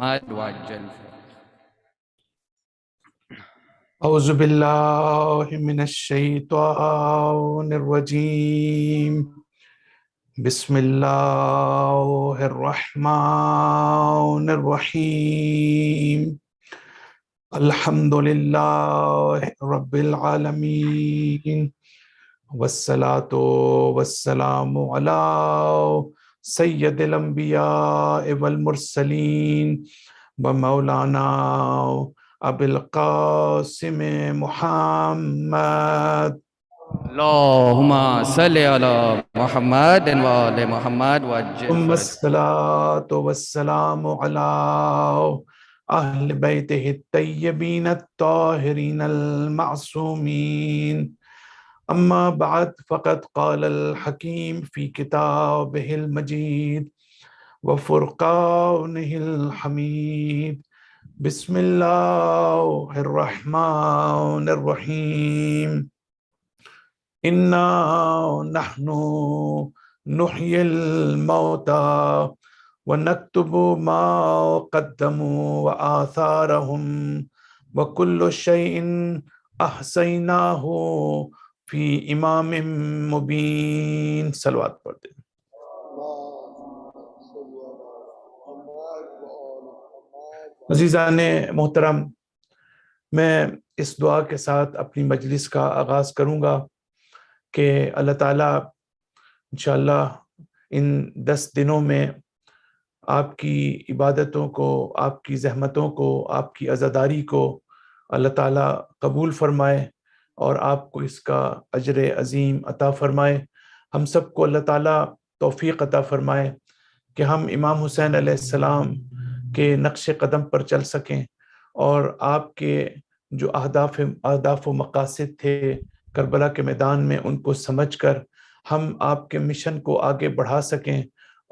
محمد وعجل. اعوذ باللہ من الشیطان الرجیم. بسم اللہ الرحمن الرحیم. الحمد للہ رب العالمین والصلاة والسلام علی سید الانبیاء والمرسلین ومولانا ابو القاسم محمد. اللہم صلی علی محمد وآل محمد وعجل ثم فرج. الصلاة والسلام على أهل بيته الطيبين الطاهرين المعصومين. أما بعد فقد قال الحكيم في كتابه المجيد وفرقانه الحميد. بسم الله الرحمن الرحيم. إنا نحن نحيي الموتى ونكتب ما قدموا وآثارهم وكل شيء أحصيناه في إمام مبين. صلوات پڑھتے ہیں. عزیزان محترم، میں اس دعا کے ساتھ اپنی مجلس کا آغاز کروں گا کہ اللہ تعالیٰ انشاءاللہ ان 10 دنوں میں آپ کی عبادتوں کو، آپ کی زحمتوں کو، آپ کی عزاداری کو اللہ تعالیٰ قبول فرمائے اور آپ کو اس کا اجر عظیم عطا فرمائے. ہم سب کو اللہ تعالیٰ توفیق عطا فرمائے کہ ہم امام حسین علیہ السلام کے نقش قدم پر چل سکیں اور آپ کے جو اہداف و مقاصد تھے کربلا کے میدان میں ان کو سمجھ کر ہم آپ کے مشن کو آگے بڑھا سکیں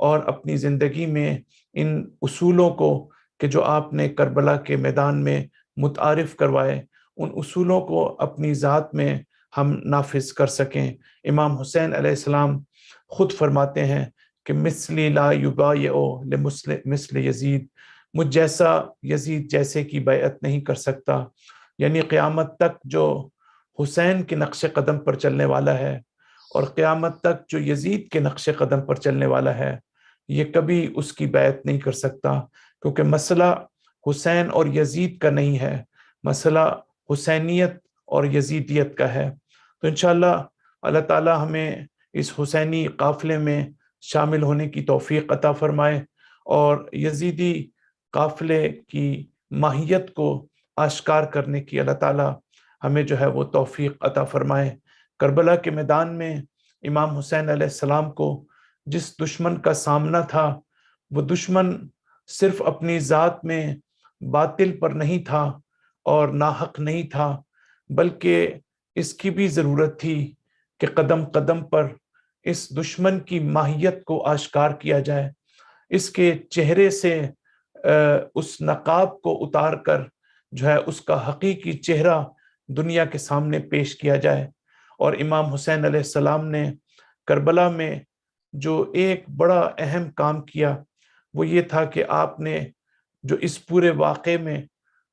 اور اپنی زندگی میں ان اصولوں کو کہ جو آپ نے کربلا کے میدان میں متعارف کروائے ان اصولوں کو اپنی ذات میں ہم نافذ کر سکیں. امام حسین علیہ السلام خود فرماتے ہیں کہ مثلی لا یبایع لمثل یزید، مجھ جیسا یزید جیسے کی بیعت نہیں کر سکتا. یعنی قیامت تک جو حسین کے نقش قدم پر چلنے والا ہے اور قیامت تک جو یزید کے نقش قدم پر چلنے والا ہے یہ کبھی اس کی بیعت نہیں کر سکتا، کیونکہ مسئلہ حسین اور یزید کا نہیں ہے، مسئلہ حسینیت اور یزیدیت کا ہے. تو انشاءاللہ اللہ تعالی ہمیں اس حسینی قافلے میں شامل ہونے کی توفیق عطا فرمائے اور یزیدی قافلے کی ماہیت کو آشکار کرنے کی اللہ تعالی ہمیں جو ہے وہ توفیق عطا فرمائے. کربلا کے میدان میں امام حسین علیہ السلام کو جس دشمن کا سامنا تھا وہ دشمن صرف اپنی ذات میں باطل پر نہیں تھا اور ناحق نہیں تھا، بلکہ اس کی بھی ضرورت تھی کہ قدم قدم پر اس دشمن کی ماہیت کو آشکار کیا جائے، اس کے چہرے سے اس نقاب کو اتار کر جو ہے اس کا حقیقی چہرہ دنیا کے سامنے پیش کیا جائے. اور امام حسین علیہ السلام نے کربلا میں جو ایک بڑا اہم کام کیا وہ یہ تھا کہ آپ نے جو اس پورے واقعے میں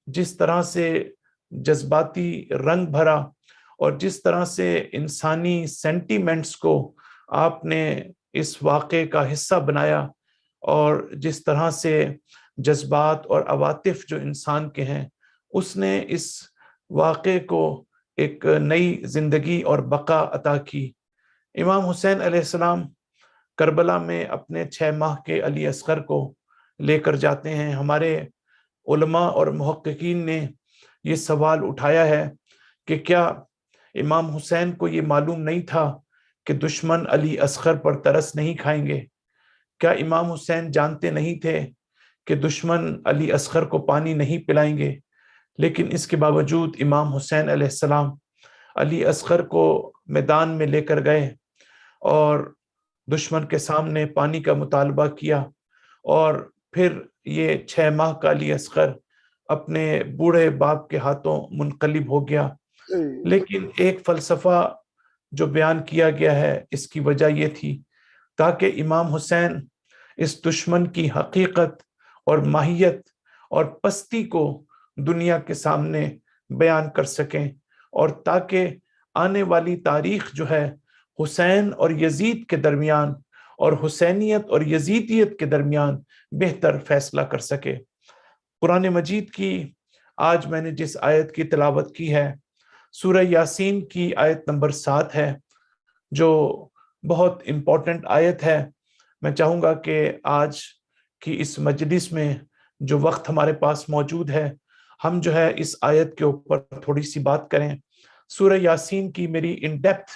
جس طرح سے جذباتی رنگ بھرا اور جس طرح سے انسانی سینٹیمنٹس کو آپ نے اس واقعے کا حصہ بنایا اور جس طرح سے جذبات اور عواطف جو انسان کے ہیں اس نے اس واقعے کو ایک نئی زندگی اور بقا عطا کی. امام حسین علیہ السلام کربلا میں اپنے 6 ماہ کے علی اصغر کو لے کر جاتے ہیں. ہمارے علماء اور محققین نے یہ سوال اٹھایا ہے کہ کیا امام حسین کو یہ معلوم نہیں تھا کہ دشمن علی اصغر پر ترس نہیں کھائیں گے؟ کیا امام حسین جانتے نہیں تھے کہ دشمن علی اصغر کو پانی نہیں پلائیں گے؟ لیکن اس کے باوجود امام حسین علیہ السلام علی اصغر کو میدان میں لے کر گئے اور دشمن کے سامنے پانی کا مطالبہ کیا اور پھر یہ 6 ماہ کا علی اصغر اپنے بوڑھے باپ کے ہاتھوں منقلب ہو گیا. لیکن ایک فلسفہ جو بیان کیا گیا ہے اس کی وجہ یہ تھی تاکہ امام حسین اس دشمن کی حقیقت اور ماہیت اور پستی کو دنیا کے سامنے بیان کر سکیں، اور تاکہ آنے والی تاریخ جو ہے حسین اور یزید کے درمیان اور حسینیت اور یزیدیت کے درمیان بہتر فیصلہ کر سکے۔ قرآن مجید کی آج میں نے جس آیت کی تلاوت کی ہے سورہ یاسین کی آیت نمبر 7 ہے، جو بہت امپورٹنٹ آیت ہے۔ میں چاہوں گا کہ آج کی اس مجلس میں جو وقت ہمارے پاس موجود ہے، ہم جو ہے اس آیت کے اوپر تھوڑی سی بات کریں۔ سورہ یاسین کی میری ان ڈیپتھ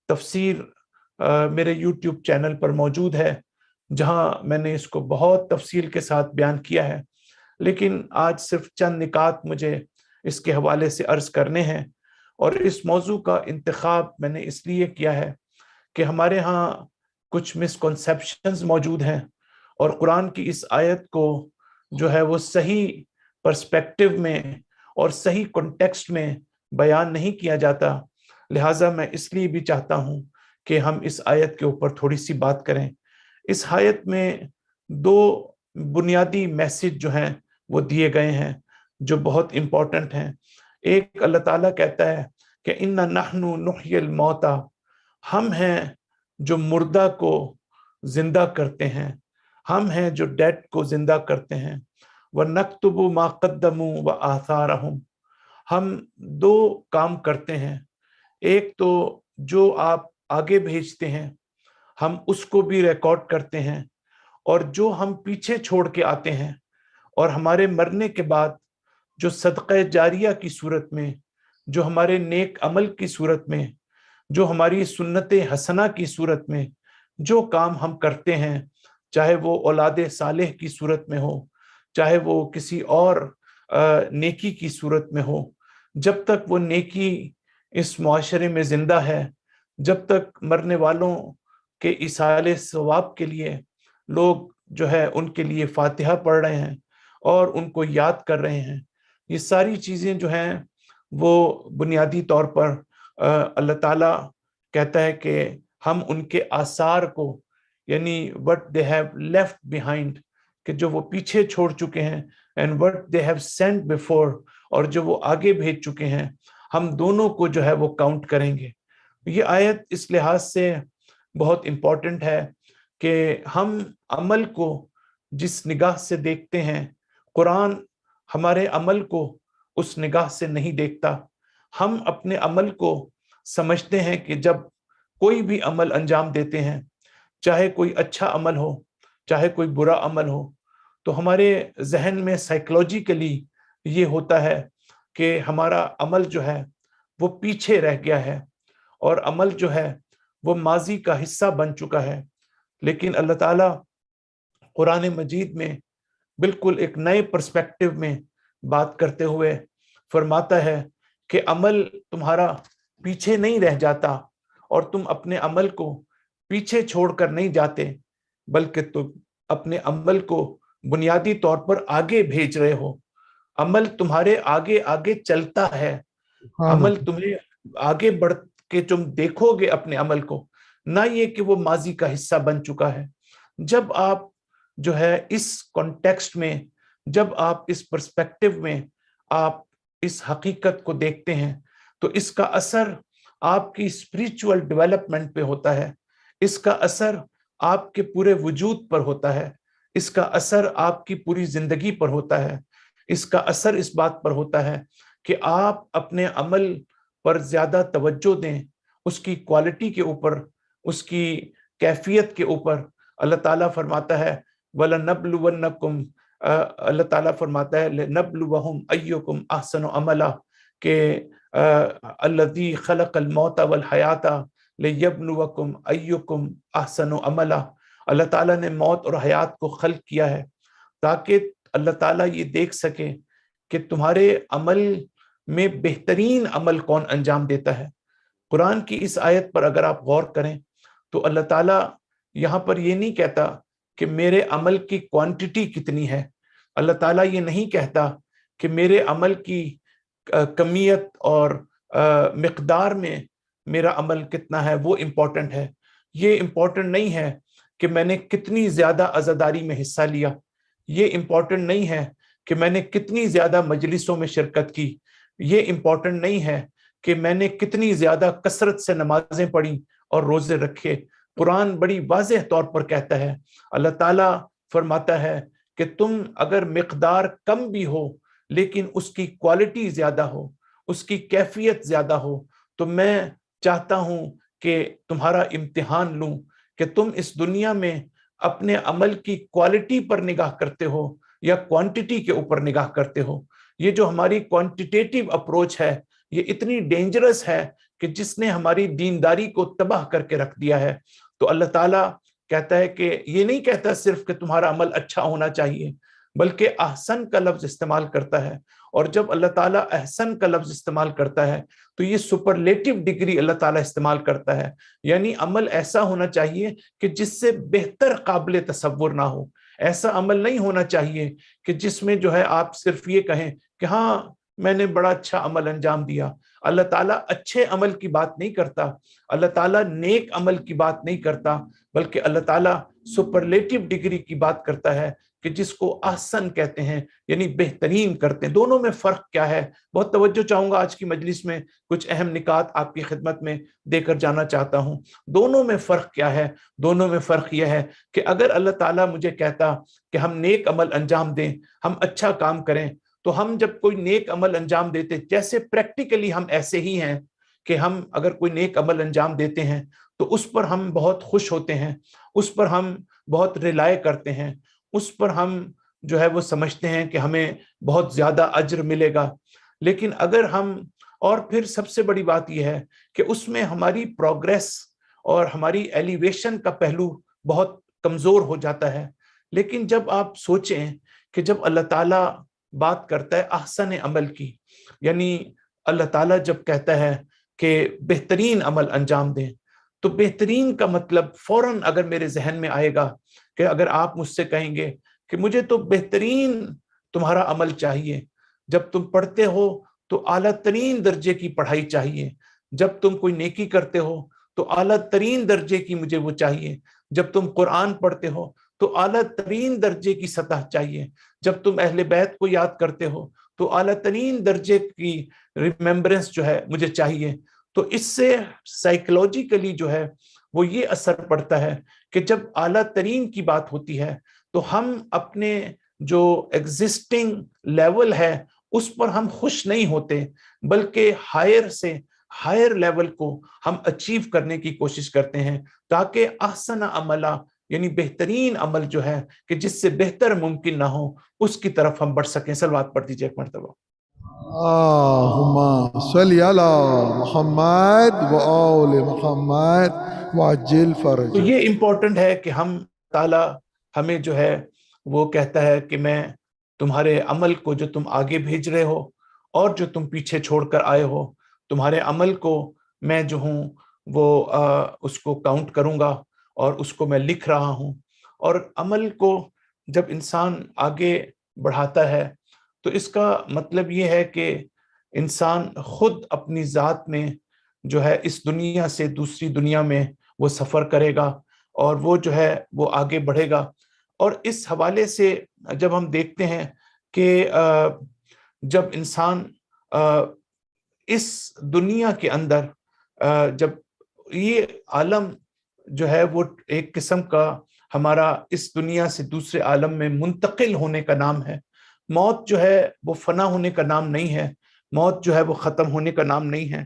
تفسیر میرے یوٹیوب چینل پر موجود ہے، جہاں میں نے اس کو بہت تفصیل کے ساتھ بیان کیا ہے، لیکن آج صرف چند نکات مجھے اس کے حوالے سے عرض کرنے ہیں۔ اور اس موضوع کا انتخاب میں نے اس لیے کیا ہے کہ ہمارے ہاں کچھ مسکنسیپشنز موجود ہیں، اور قرآن کی اس آیت کو جو ہے وہ صحیح پرسپیکٹو میں اور صحیح کنٹیکسٹ میں بیان نہیں کیا جاتا۔ لہٰذا میں اس لیے بھی چاہتا ہوں کہ ہم اس آیت کے اوپر تھوڑی سی بات کریں۔ اس آیت میں دو بنیادی میسج جو ہیں وہ دیے گئے ہیں جو بہت امپورٹنٹ ہیں۔ ایک، اللہ تعالیٰ کہتا ہے کہ اِنَّا نَحْنُ نُحْيِي الْمَوْتَى، ہم ہیں جو مردہ کو زندہ کرتے ہیں، ہم ہیں جو ڈیڈ کو زندہ کرتے ہیں۔ وَنَكْتُبُ مَا قَدَّمُوا وَآثَارَهُمْ، ہم دو کام کرتے ہیں، ایک تو جو آپ آگے بھیجتے ہیں ہم اس کو بھی ریکارڈ کرتے ہیں، اور جو ہم پیچھے چھوڑ کے آتے ہیں اور ہمارے مرنے کے بعد جو صدقہ جاریہ کی صورت میں، جو ہمارے نیک عمل کی صورت میں، جو ہماری سنت حسنہ کی صورت میں جو کام ہم کرتے ہیں، چاہے وہ اولاد صالح کی صورت میں ہو، چاہے وہ کسی اور نیکی کی صورت میں ہو، جب تک وہ نیکی اس معاشرے میں زندہ ہے، جب تک مرنے والوں کے ایصال ثواب کے لیے لوگ جو ہے ان کے لیے فاتحہ پڑھ رہے ہیں اور ان کو یاد کر رہے ہیں، یہ ساری چیزیں جو ہیں وہ بنیادی طور پر اللہ تعالیٰ کہتا ہے کہ ہم ان کے آثار کو، یعنی what they have left behind، کہ جو وہ پیچھے چھوڑ چکے ہیں، and what they have sent before، اور جو وہ آگے بھیج چکے ہیں، ہم دونوں کو جو ہے وہ کاؤنٹ کریں گے۔ یہ آیت اس لحاظ سے بہت امپورٹنٹ ہے کہ ہم عمل کو جس نگاہ سے دیکھتے ہیں، قرآن ہمارے عمل کو اس نگاہ سے نہیں دیکھتا۔ ہم اپنے عمل کو سمجھتے ہیں کہ جب کوئی بھی عمل انجام دیتے ہیں، چاہے کوئی اچھا عمل ہو چاہے کوئی برا عمل ہو، تو ہمارے ذہن میں سائیکلوجیکلی یہ ہوتا ہے کہ ہمارا عمل جو ہے وہ پیچھے رہ گیا ہے، اور عمل جو ہے وہ ماضی کا حصہ بن چکا ہے۔ لیکن اللہ تعالیٰ قرآن مجید میں بالکل ایک نئے پرسپیکٹو میں بات کرتے ہوئے فرماتا ہے کہ عمل تمہارا پیچھے نہیں رہ جاتا، اور تم اپنے عمل کو پیچھے چھوڑ کر نہیں جاتے، بلکہ تم اپنے عمل کو بنیادی طور پر آگے بھیج رہے ہو۔ عمل تمہارے آگے آگے چلتا ہے، عمل تمہیں آگے بڑھ کے تم دیکھو گے اپنے عمل کو، نہ یہ کہ وہ ماضی کا حصہ بن چکا ہے۔ جب آپ جو ہے اس کانٹیکسٹ میں، جب آپ اس پرسپیکٹو میں آپ اس حقیقت کو دیکھتے ہیں، تو اس کا اثر آپ کی اسپریچول ڈیولپمنٹ پہ ہوتا ہے، اس کا اثر آپ کے پورے وجود پر ہوتا ہے، اس کا اثر آپ کی پوری زندگی پر ہوتا ہے، اس کا اثر اس بات پر ہوتا ہے کہ آپ اپنے عمل پر زیادہ توجہ دیں، اس کی کوالٹی کے اوپر، اس کی کیفیت کے اوپر۔ اللہ تعالیٰ فرماتا ہے وَلَنَبْلُوَنَّكُمْ، اللہ تعالیٰ فرماتا ہے لِنَبْلُوَهُمْ أَيُّكُمْ أَحْسَنُ عَمَلًا، کہ الَّذِي خَلَقَ الْمَوْتَ وَالْحَيَاةَ لِيَبْلُوَكُمْ أَيُّكُمْ أَحْسَنُ عَمَلًا۔ اللہ تعالیٰ نے موت اور حیات کو خلق کیا ہے تاکہ اللہ تعالیٰ یہ دیکھ سکے کہ تمہارے عمل میں بہترین عمل کون انجام دیتا ہے۔ قرآن کی اس آیت پر اگر آپ غور کریں تو اللہ تعالیٰ یہاں پر یہ نہیں کہتا کہ میرے عمل کی کوانٹٹی کتنی ہے، اللہ تعالیٰ یہ نہیں کہتا کہ میرے عمل کی کمیت اور مقدار میں میرا عمل کتنا ہے وہ امپورٹنٹ ہے۔ یہ امپورٹنٹ نہیں ہے کہ میں نے کتنی زیادہ عزاداری میں حصہ لیا، یہ امپورٹنٹ نہیں ہے کہ میں نے کتنی زیادہ مجلسوں میں شرکت کی، یہ امپورٹنٹ نہیں ہے کہ میں نے کتنی زیادہ کثرت سے نمازیں پڑھی اور روزے رکھے۔ قرآن بڑی واضح طور پر کہتا ہے، اللہ تعالیٰ فرماتا ہے کہ تم اگر مقدار کم بھی ہو لیکن اس کی کوالٹی زیادہ ہو، اس کی کیفیت زیادہ ہو، تو میں چاہتا ہوں کہ تمہارا امتحان لوں کہ تم اس دنیا میں اپنے عمل کی کوالٹی پر نگاہ کرتے ہو یا کوانٹٹی کے اوپر نگاہ کرتے ہو۔ یہ جو ہماری کوانٹیٹیو اپروچ ہے یہ اتنی ڈینجرس ہے کہ جس نے ہماری دینداری کو تباہ کر کے رکھ دیا ہے۔ تو اللہ تعالیٰ کہتا ہے کہ یہ نہیں کہتا صرف کہ تمہارا عمل اچھا ہونا چاہیے، بلکہ احسن کا لفظ استعمال کرتا ہے، اور جب اللہ تعالیٰ احسن کا لفظ استعمال کرتا ہے تو یہ سپرلیٹو ڈگری اللہ تعالیٰ استعمال کرتا ہے، یعنی عمل ایسا ہونا چاہیے کہ جس سے بہتر قابل تصور نہ ہو۔ ایسا عمل نہیں ہونا چاہیے کہ جس میں جو ہے آپ صرف یہ کہیں کہ ہاں میں نے بڑا اچھا عمل انجام دیا۔ اللہ تعالیٰ اچھے عمل کی بات نہیں کرتا، اللہ تعالیٰ نیک عمل کی بات نہیں کرتا، بلکہ اللہ تعالیٰ سپرلیٹو ڈگری کی بات کرتا ہے کہ جس کو احسن کہتے ہیں، یعنی بہترین کرتے ہیں۔ دونوں میں فرق کیا ہے؟ بہت توجہ چاہوں گا آج کی مجلس میں، کچھ اہم نکات آپ کی خدمت میں دے کر جانا چاہتا ہوں۔ دونوں میں فرق کیا ہے؟ دونوں میں فرق یہ ہے کہ اگر اللہ تعالیٰ مجھے کہتا کہ ہم نیک عمل انجام دیں، ہم اچھا کام کریں، تو ہم جب کوئی نیک عمل انجام دیتے، جیسے پریکٹیکلی ہم ایسے ہی ہیں کہ ہم اگر کوئی نیک عمل انجام دیتے ہیں تو اس پر ہم بہت خوش ہوتے ہیں، اس پر ہم بہت ریلائے کرتے ہیں، اس پر ہم جو ہے وہ سمجھتے ہیں کہ ہمیں بہت زیادہ اجر ملے گا۔ لیکن اگر ہم، اور پھر سب سے بڑی بات یہ ہے کہ اس میں ہماری پروگریس اور ہماری ایلیویشن کا پہلو بہت کمزور ہو جاتا ہے۔ لیکن جب آپ سوچیں کہ جب اللہ تعالیٰ بات کرتا ہے احسن عمل کی، یعنی اللہ تعالیٰ جب کہتا ہے کہ بہترین عمل انجام دیں، تو بہترین کا مطلب فوراً اگر میرے ذہن میں آئے گا کہ اگر آپ مجھ سے کہیں گے کہ مجھے تو بہترین تمہارا عمل چاہیے، جب تم پڑھتے ہو تو اعلیٰ ترین درجے کی پڑھائی چاہیے، جب تم کوئی نیکی کرتے ہو تو اعلیٰ ترین درجے کی مجھے وہ چاہیے، جب تم قرآن پڑھتے ہو تو اعلیٰ ترین درجے کی سطح چاہیے، جب تم اہل بیت کو یاد کرتے ہو تو اعلیٰ ترین درجے کی ریممبرنس جو ہے مجھے چاہیے۔ تو اس سے سائیکولوجیکلی جو ہے وہ یہ اثر پڑتا ہے کہ جب اعلیٰ ترین کی بات ہوتی ہے تو ہم اپنے جو ایگزسٹنگ لیول ہے اس پر ہم خوش نہیں ہوتے، بلکہ ہائر سے ہائر لیول کو ہم اچیو کرنے کی کوشش کرتے ہیں، تاکہ احسن عملہ یعنی بہترین عمل جو ہے کہ جس سے بہتر ممکن نہ ہو اس کی طرف ہم بڑھ سکیں۔ صلوات پڑھ دیجیے ایک مرتبہ۔ اللهم صل على محمد وآل محمد وعجل تو فرج۔ یہ امپورٹنٹ ہے کہ ہم تعالیٰ ہمیں جو ہے وہ کہتا ہے کہ میں تمہارے عمل کو جو تم آگے بھیج رہے ہو اور جو تم پیچھے چھوڑ کر آئے ہو، تمہارے عمل کو میں جو ہوں وہ اس کو کاؤنٹ کروں گا اور اس کو میں لکھ رہا ہوں۔ اور عمل کو جب انسان آگے بڑھاتا ہے تو اس کا مطلب یہ ہے کہ انسان خود اپنی ذات میں جو ہے اس دنیا سے دوسری دنیا میں وہ سفر کرے گا اور وہ جو ہے وہ آگے بڑھے گا۔ اور اس حوالے سے جب ہم دیکھتے ہیں کہ جب انسان اس دنیا کے اندر جب یہ عالم جو ہے وہ ایک قسم کا ہمارا اس دنیا سے دوسرے عالم میں منتقل ہونے کا نام ہے۔ موت جو ہے وہ فنا ہونے کا نام نہیں ہے، موت جو ہے وہ ختم ہونے کا نام نہیں ہے،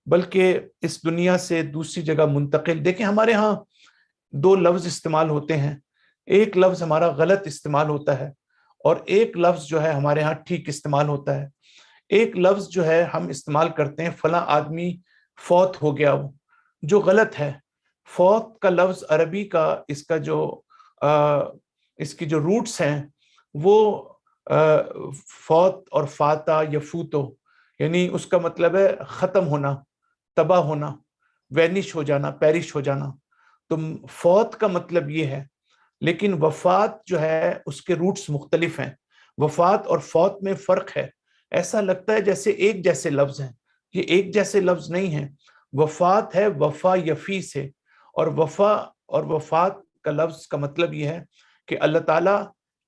بلکہ اس دنیا سے دوسری جگہ منتقل۔ دیکھیں ہمارے ہاں دو لفظ استعمال ہوتے ہیں، ایک لفظ ہمارا غلط استعمال ہوتا ہے اور ایک لفظ جو ہے ہمارے ہاں ٹھیک استعمال ہوتا ہے۔ ایک لفظ جو ہے ہم استعمال کرتے ہیں فلاں آدمی فوت ہو گیا، وہ جو غلط ہے۔ فوت کا لفظ عربی کا اس کی جو روٹس ہیں وہ فوت اور فاتا یا فوتو، یعنی اس کا مطلب ہے ختم ہونا، تباہ ہونا، وینش ہو جانا، پیرش ہو جانا۔ تو فوت کا مطلب یہ ہے، لیکن وفات جو ہے اس کے روٹس مختلف ہیں۔ وفات اور فوت میں فرق ہے۔ ایسا لگتا ہے جیسے ایک جیسے لفظ ہیں، یہ ایک جیسے لفظ نہیں ہیں۔ وفات ہے وفا یفی سے، اور وفا اور وفات کا لفظ کا مطلب یہ ہے کہ اللہ تعالیٰ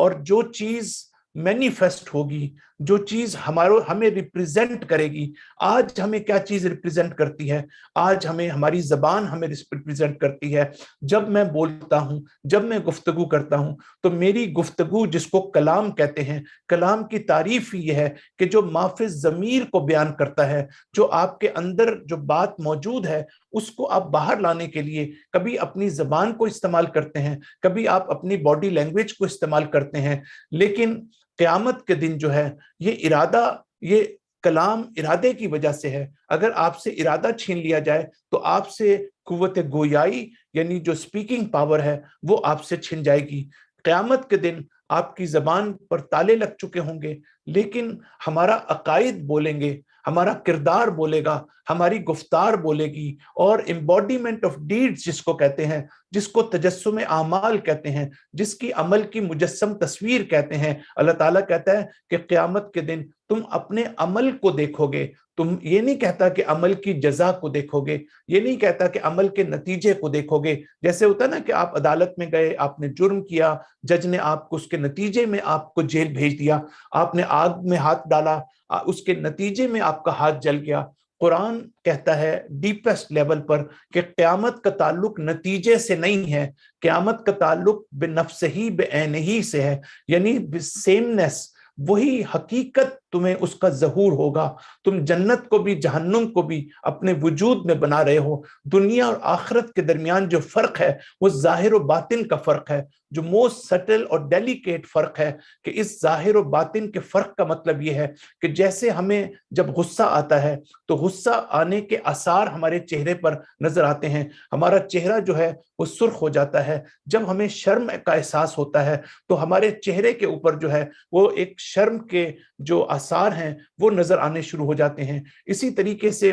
اور جو چیز مینیفیسٹ ہوگی, جو چیز ہمیں ریپریزنٹ کرے گی. آج ہمیں کیا چیز ریپریزنٹ کرتی ہے؟ آج ہماری زبان ہمیں ریپریزنٹ کرتی ہے. جب میں بولتا ہوں, جب میں گفتگو کرتا ہوں, تو میری گفتگو جس کو کلام کہتے ہیں, کلام کی تعریف ہی یہ ہے کہ جو مافِ ضمیر کو بیان کرتا ہے, جو آپ کے اندر جو بات موجود ہے اس کو آپ باہر لانے کے لیے کبھی اپنی زبان کو استعمال کرتے ہیں, کبھی آپ اپنی باڈی لینگویج کو استعمال کرتے ہیں. لیکن قیامت کے دن جو ہے یہ ارادہ, یہ کلام ارادے کی وجہ سے ہے. اگر آپ سے ارادہ چھین لیا جائے تو آپ سے قوت گویائی یعنی جو سپیکنگ پاور ہے وہ آپ سے چھن جائے گی. قیامت کے دن آپ کی زبان پر تالے لگ چکے ہوں گے, لیکن ہمارا عقائد بولیں گے, ہمارا کردار بولے گا, ہماری گفتار بولے گی, اور امبوڈیمنٹ آف ڈیڈز جس کو کہتے ہیں, جس کو تجسم اعمال کہتے ہیں, جس کی عمل کی مجسم تصویر کہتے ہیں. اللہ تعالیٰ کہتا ہے کہ قیامت کے دن تم اپنے عمل کو دیکھو گے. تم یہ نہیں کہتا کہ عمل کی جزا کو دیکھو گے, یہ نہیں کہتا کہ عمل کے نتیجے کو دیکھو گے. جیسے ہوتا ہے نا کہ آپ عدالت میں گئے, آپ نے جرم کیا, جج نے آپ کو اس کے نتیجے میں آپ کو جیل بھیج دیا, آپ نے آگ میں ہاتھ ڈالا, اس کے نتیجے میں آپ کا ہاتھ جل گیا. قرآن کہتا ہے ڈیپسٹ لیول پر کہ قیامت کا تعلق نتیجے سے نہیں ہے, قیامت کا تعلق بنفس ہی بعین ہی سے ہے, یعنی سیمنس, وہی حقیقت تمہیں اس کا ظہور ہوگا. تم جنت کو بھی جہنم کو بھی اپنے وجود میں بنا رہے ہو. دنیا اور آخرت کے درمیان جو فرق ہے وہ ظاہر و باطن کا فرق ہے, جو موسٹ سٹل اور ڈیلیکیٹ فرق ہے. کہ اس ظاہر و باطن کے فرق کا مطلب یہ ہے کہ جیسے ہمیں جب غصہ آتا ہے تو غصہ آنے کے آثار ہمارے چہرے پر نظر آتے ہیں, ہمارا چہرہ جو ہے وہ سرخ ہو جاتا ہے. جب ہمیں شرم کا احساس ہوتا ہے تو ہمارے چہرے کے اوپر جو ہے وہ ایک شرم کے جو آثار ہیں وہ نظر آنے شروع ہو جاتے ہیں. اسی طریقے سے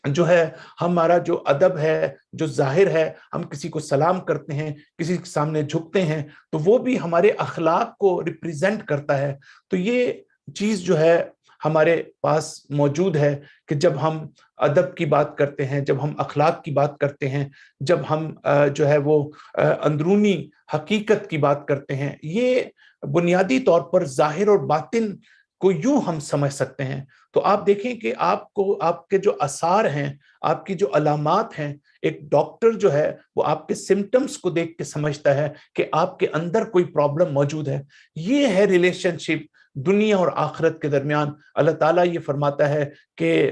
جو ہے ہمارا جو ادب ہے, جو ظاہر ہے, ہم کسی کو سلام کرتے ہیں, کسی کے سامنے جھکتے ہیں, تو وہ بھی ہمارے اخلاق کو ریپریزنٹ کرتا ہے. تو یہ چیز جو ہے ہمارے پاس موجود ہے کہ جب ہم ادب کی بات کرتے ہیں, جب ہم اخلاق کی بات کرتے ہیں, جب ہم جو ہے وہ اندرونی حقیقت کی بات کرتے ہیں, یہ بنیادی طور پر ظاہر اور باطن کو یوں ہم سمجھ سکتے ہیں. تو آپ دیکھیں کہ آپ کو آپ کے جو آثار ہیں, آپ کی جو علامات ہیں, ایک ڈاکٹر جو ہے وہ آپ کے سمٹمز کو دیکھ کے سمجھتا ہے کہ آپ کے اندر کوئی پرابلم موجود ہے. یہ ہے ریلیشن شپ دنیا اور آخرت کے درمیان. اللہ تعالیٰ یہ فرماتا ہے کہ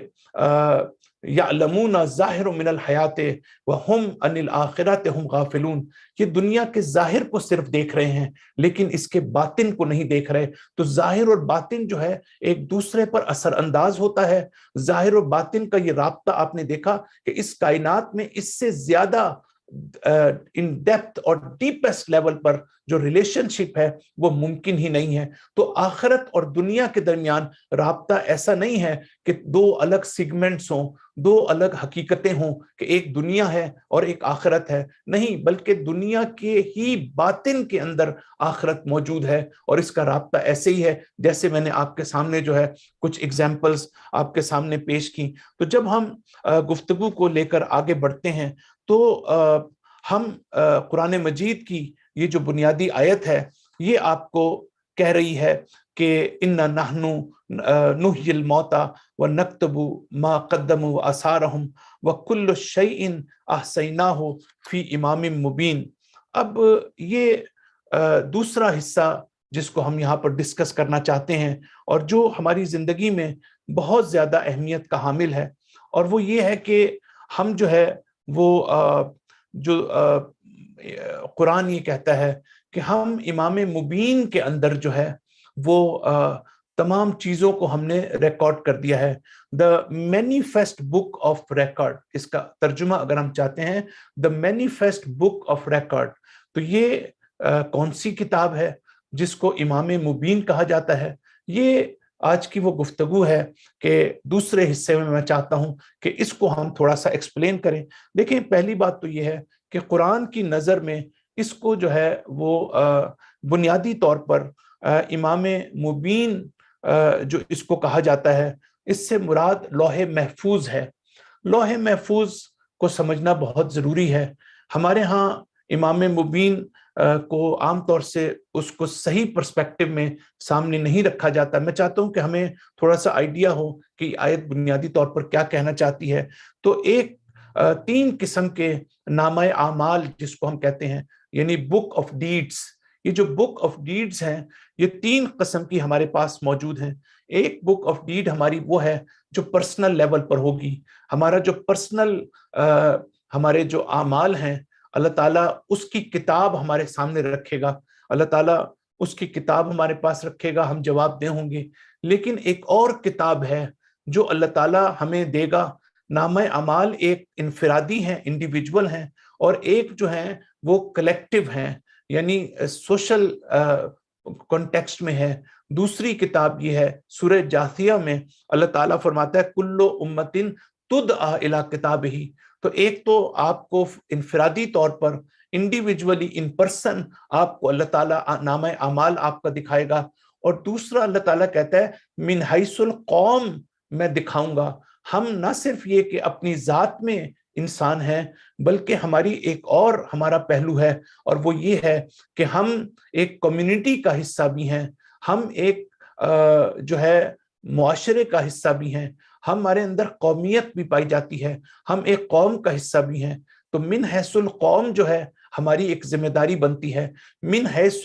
یعلمون ظاہر من الحیات وہم عن الآخرۃ ہم غافلون. یہ دنیا کے ظاہر کو صرف دیکھ رہے ہیں لیکن اس کے باطن کو نہیں دیکھ رہے. تو ظاہر اور باطن جو ہے ایک دوسرے پر اثر انداز ہوتا ہے. ظاہر اور باطن کا یہ رابطہ آپ نے دیکھا کہ اس کائنات میں اس سے زیادہ ان ڈیپتھ اور ڈیپسٹ لیول پر جو ریلیشن شپ ہے وہ ممکن ہی نہیں ہے. تو آخرت اور دنیا کے درمیان رابطہ ایسا نہیں ہے کہ دو الگ سیگمنٹس ہوں, دو الگ حقیقتیں ہوں کہ ایک دنیا ہے اور ایک آخرت ہے. نہیں, بلکہ دنیا کے ہی باطن کے اندر آخرت موجود ہے, اور اس کا رابطہ ایسے ہی ہے جیسے میں نے آپ کے سامنے جو ہے کچھ ایگزامپلز آپ کے سامنے پیش کی. تو جب ہم گفتگو کو لے کر آگے بڑھتے ہیں تو ہم قرآن مجید کی یہ جو بنیادی آیت ہے یہ آپ کو کہہ رہی ہے کہ اِنَّا نَحْنُ نُحْيِي الْمَوْتَى وَنَكْتُبُ مَا قَدَّمُوا وَآثَارَهُمْ وَكُلُّ شَيْءٍ أَحْصَيْنَاهُ فِي إِمَامٍ مُبِينٍ. اب یہ دوسرا حصہ جس کو ہم یہاں پر ڈسکس کرنا چاہتے ہیں اور جو ہماری زندگی میں بہت زیادہ اہمیت کا حامل ہے, اور وہ یہ ہے کہ ہم جو ہے وہ جو قرآن یہ کہتا ہے کہ ہم امام مبین کے اندر جو ہے وہ تمام چیزوں کو ہم نے ریکارڈ کر دیا ہے. The manifest book of record, اس کا ترجمہ اگر ہم چاہتے ہیں the manifest book of record. تو یہ کون سی کتاب ہے جس کو امام مبین کہا جاتا ہے؟ یہ آج کی وہ گفتگو ہے کہ دوسرے حصے میں چاہتا ہوں کہ اس کو ہم تھوڑا سا ایکسپلین کریں. دیکھیں, پہلی بات تو یہ ہے کہ قرآن کی نظر میں اس کو جو ہے وہ بنیادی طور پر امام مبین جو اس کو کہا جاتا ہے, اس سے مراد لوح محفوظ ہے. لوح محفوظ کو سمجھنا بہت ضروری ہے. ہمارے ہاں امام مبین کو عام طور سے اس کو صحیح پرسپیکٹو میں سامنے نہیں رکھا جاتا. میں چاہتا ہوں کہ ہمیں تھوڑا سا آئیڈیا ہو کہ آیت بنیادی طور پر کیا کہنا چاہتی ہے. تو ایک 3 قسم کے نامہ اعمال جس کو ہم کہتے ہیں, یعنی بک آف ڈیڈز, یہ جو بک آف ڈیڈز ہیں یہ 3 قسم کی ہمارے پاس موجود ہیں. ایک بک آف ڈیڈ ہماری وہ ہے جو پرسنل لیول پر ہوگی. ہمارا جو پرسنل ہمارے جو اعمال ہیں اللہ تعالیٰ اس کی کتاب ہمارے سامنے رکھے گا, اللہ تعالیٰ اس کی کتاب ہمارے پاس رکھے گا, ہم جواب دہ ہوں گے. لیکن ایک اور کتاب ہے جو اللہ تعالیٰ ہمیں دے گا. نامہ اعمال ایک انفرادی ہیں, انڈیویجول ہیں, اور ایک جو ہیں وہ کلیکٹیو ہیں, یعنی سوشل کانٹیکسٹ میں ہے. دوسری کتاب یہ ہے سورہ جاثیہ میں اللہ تعالیٰ فرماتا ہے کلو امتن تدعی الی کتابہ. تو ایک تو آپ کو انفرادی طور پر انڈیویجولی ان پرسن آپ کو اللہ تعالیٰ نامہ اعمال آپ کا دکھائے گا, اور دوسرا اللہ تعالیٰ کہتا ہے من حیث القوم میں دکھاؤں گا. ہم نہ صرف یہ کہ اپنی ذات میں انسان ہیں بلکہ ہماری ایک اور ہمارا پہلو ہے, اور وہ یہ ہے کہ ہم ایک کمیونٹی کا حصہ بھی ہیں, ہم ایک جو ہے معاشرے کا حصہ بھی ہیں, ہمارے اندر قومیت بھی پائی جاتی ہے, ہم ایک قوم کا حصہ بھی ہیں. تو من حیث القوم جو ہے ہماری ایک ذمہ داری بنتی ہے, من حیث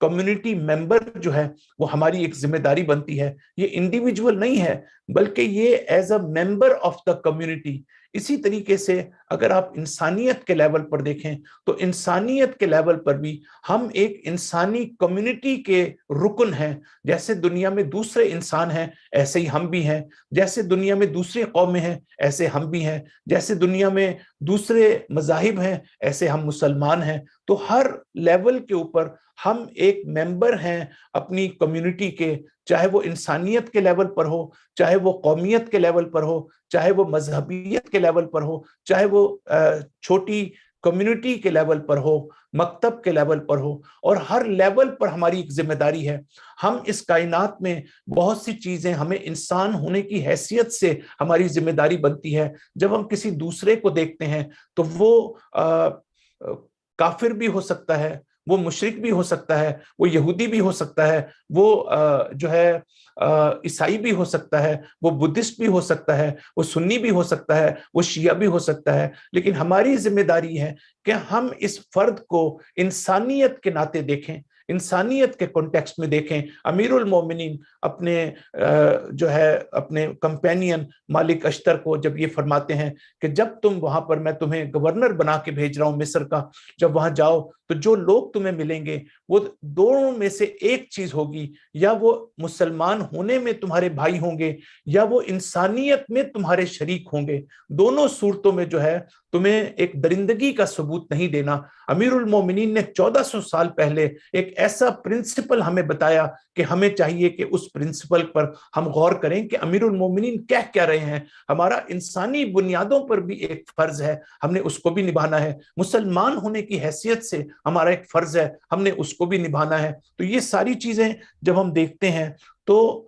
کمیونٹی ممبر جو ہے وہ ہماری ایک ذمہ داری بنتی ہے. یہ انڈیویجول نہیں ہے بلکہ یہ as a member of the community. اسی طریقے سے اگر آپ انسانیت کے لیول پر دیکھیں تو انسانیت کے لیول پر بھی ہم ایک انسانی کمیونٹی کے رکن ہیں. جیسے دنیا میں دوسرے انسان ہیں ایسے ہی ہم بھی ہیں, جیسے دنیا میں دوسری قومیں ہیں ایسے ہم بھی ہیں, جیسے دنیا میں دوسرے مذاہب ہیں ایسے ہم مسلمان ہیں. تو ہر لیول کے اوپر ہم ایک ممبر ہیں اپنی کمیونٹی کے, چاہے وہ انسانیت کے لیول پر ہو, چاہے وہ قومیت کے لیول پر ہو, چاہے وہ مذہبیت کے لیول پر ہو, چاہے وہ چھوٹی کمیونٹی کے لیول پر ہو, مکتب کے لیول پر ہو, اور ہر لیول پر ہماری ایک ذمہ داری ہے. ہم اس کائنات میں بہت سی چیزیں ہمیں انسان ہونے کی حیثیت سے ہماری ذمہ داری بنتی ہے. جب ہم کسی دوسرے کو دیکھتے ہیں تو وہ کافر بھی ہو سکتا ہے, وہ مشرک بھی ہو سکتا ہے, وہ یہودی بھی ہو سکتا ہے, وہ جو ہے عیسائی بھی ہو سکتا ہے, وہ بدھسٹ بھی ہو سکتا ہے, وہ سنی بھی ہو سکتا ہے, وہ شیعہ بھی ہو سکتا ہے. لیکن ہماری ذمہ داری ہے کہ ہم اس فرد کو انسانیت کے ناطے دیکھیں, انسانیت کے کانٹیکسٹ میں دیکھیں. امیر المومنین اپنے جو ہے اپنے کمپینین مالک اشتر کو جب یہ فرماتے ہیں کہ جب تم وہاں پر, میں تمہیں گورنر بنا کے بھیج رہا ہوں مصر کا, جب وہاں جاؤ تو جو لوگ تمہیں ملیں گے وہ دونوں میں سے ایک چیز ہوگی, یا وہ مسلمان ہونے میں تمہارے بھائی ہوں گے یا وہ انسانیت میں تمہارے شریک ہوں گے. دونوں صورتوں میں جو ہے تمہیں ایک درندگی کا ثبوت نہیں دینا. امیر المومنین نے 1400 سال پہلے ایک ایسا پرنسپل ہمیں بتایا کہ ہمیں چاہیے کہ اس پرنسپل پر ہم غور کریں کہ امیر المومنین کیا رہے ہیں. ہمارا انسانی بنیادوں پر بھی ایک فرض ہے, ہم نے اس کو بھی نبھانا ہے. مسلمان ہونے کی حیثیت سے ہمارا ایک فرض ہے, ہم نے اس کو بھی نبھانا ہے. تو یہ ساری چیزیں جب ہم دیکھتے ہیں تو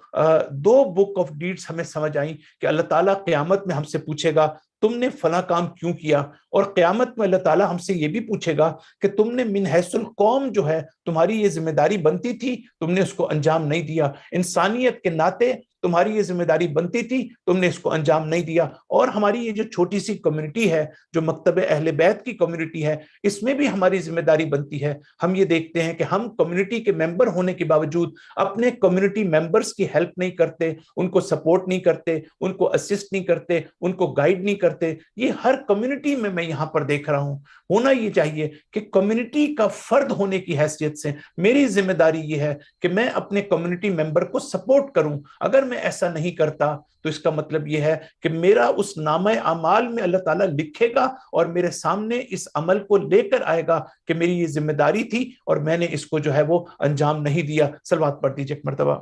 2 بک آف ڈیڈز ہمیں سمجھ آئیں کہ اللہ تعالیٰ قیامت میں ہم سے پوچھے گا تم نے فلاں کام کیوں کیا, اور قیامت میں اللہ تعالیٰ ہم سے یہ بھی پوچھے گا کہ تم نے من حیث القوم جو ہے تمہاری یہ ذمہ داری بنتی تھی, تم نے اس کو انجام نہیں دیا. انسانیت کے ناطے تمہاری یہ ذمہ داری بنتی تھی, تم نے اس کو انجام نہیں دیا. اور ہماری یہ جو چھوٹی سی کمیونٹی ہے جو مکتب اہل بیت کی کمیونٹی ہے, اس میں بھی ہماری ذمہ داری بنتی ہے. ہم یہ دیکھتے ہیں کہ ہم کمیونٹی کے ممبر ہونے کے باوجود اپنے کمیونٹی ممبرز کی ہیلپ نہیں کرتے, ان کو سپورٹ نہیں کرتے, ان کو اسسٹ نہیں کرتے, ان کو گائیڈ نہیں کرتے. یہ ہر کمیونٹی میں یہاں پر دیکھ رہا ہوں. ہونا یہ چاہیے کہ کمیونٹی کا فرد ہونے کی حیثیت سے میری ذمہ داری یہ ہے کہ میں اپنے کمیونٹی ممبر کو سپورٹ کروں. اگر میں ایسا نہیں کرتا تو اس کا مطلب یہ ہے کہ میرا اس نامہ اعمال میں اللہ تعالیٰ لکھے گا اور میرے سامنے اس عمل کو لے کر آئے گا کہ میری یہ ذمہ داری تھی اور میں نے اس کو جو ہے وہ انجام نہیں دیا. صلوات پڑھ دیجیے ایک مرتبہ.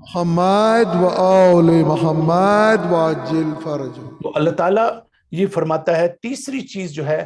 محمد و آل محمد وعجل فرجہ. تو اللہ تعالیٰ یہ فرماتا ہے تیسری چیز جو ہے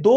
2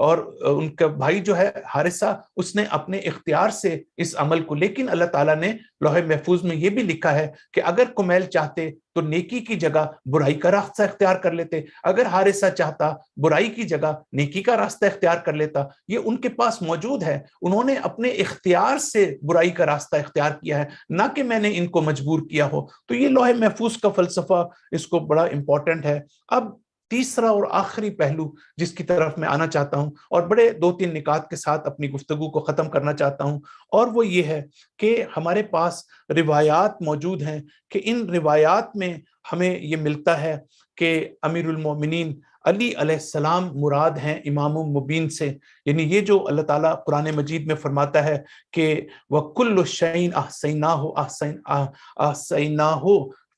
اور ان کا بھائی جو ہے حارثہ اس نے اپنے اختیار سے اس عمل کو، لیکن اللہ تعالیٰ نے لوح محفوظ میں یہ بھی لکھا ہے کہ اگر کمیل چاہتے تو نیکی کی جگہ برائی کا راستہ اختیار کر لیتے، اگر حارثہ چاہتا برائی کی جگہ نیکی کا راستہ اختیار کر لیتا، یہ ان کے پاس موجود ہے، انہوں نے اپنے اختیار سے برائی کا راستہ اختیار کیا ہے، نہ کہ میں نے ان کو مجبور کیا ہو۔ تو یہ لوح محفوظ کا فلسفہ اس کو بڑا امپورٹنٹ ہے۔ اب تیسرا اور آخری پہلو جس کی طرف میں آنا چاہتا ہوں اور بڑے 2-3 نکات کے ساتھ اپنی گفتگو کو ختم کرنا چاہتا ہوں، اور وہ یہ ہے کہ ہمارے پاس روایات موجود ہیں کہ ان روایات میں ہمیں یہ ملتا ہے کہ امیر المومنین علی علیہ السلام مراد ہیں امام مبین سے، یعنی یہ جو اللہ تعالیٰ قرآن مجید میں فرماتا ہے کہ وَكُلُّ شَيْءٍ أَحْصَيْنَاهُ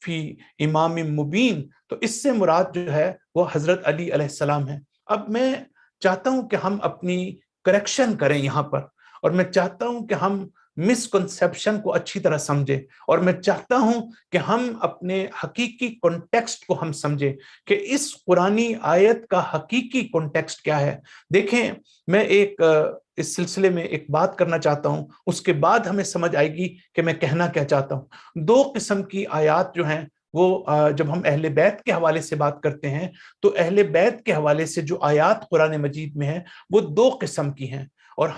فی امام مبین، تو اس سے مراد جو ہے وہ حضرت علی علیہ السلام ہے۔ اب میں چاہتا ہوں کہ ہم اپنی کریکشن کریں یہاں پر، اور میں چاہتا ہوں کہ ہم مسکنسیپشن کو اچھی طرح سمجھیں، اور میں چاہتا ہوں کہ ہم اپنے حقیقی کانٹیکسٹ کو ہم سمجھیں کہ اس قرآنی آیت کا حقیقی کانٹیکسٹ کیا ہے۔ دیکھیں، میں اس سلسلے میں ایک بات کرنا چاہتا ہوں، اس کے بعد ہمیں سمجھ آئے گی کہ میں کہنا کیا چاہتا ہوں۔ 2 قسم کی آیات جو ہیں وہ جب ہم اہل بیت کے حوالے سے بات کرتے ہیں تو اہل بیت کے حوالے سے جو آیات قرآن مجید میں ہیں وہ 2 قسم کی ہیں، اور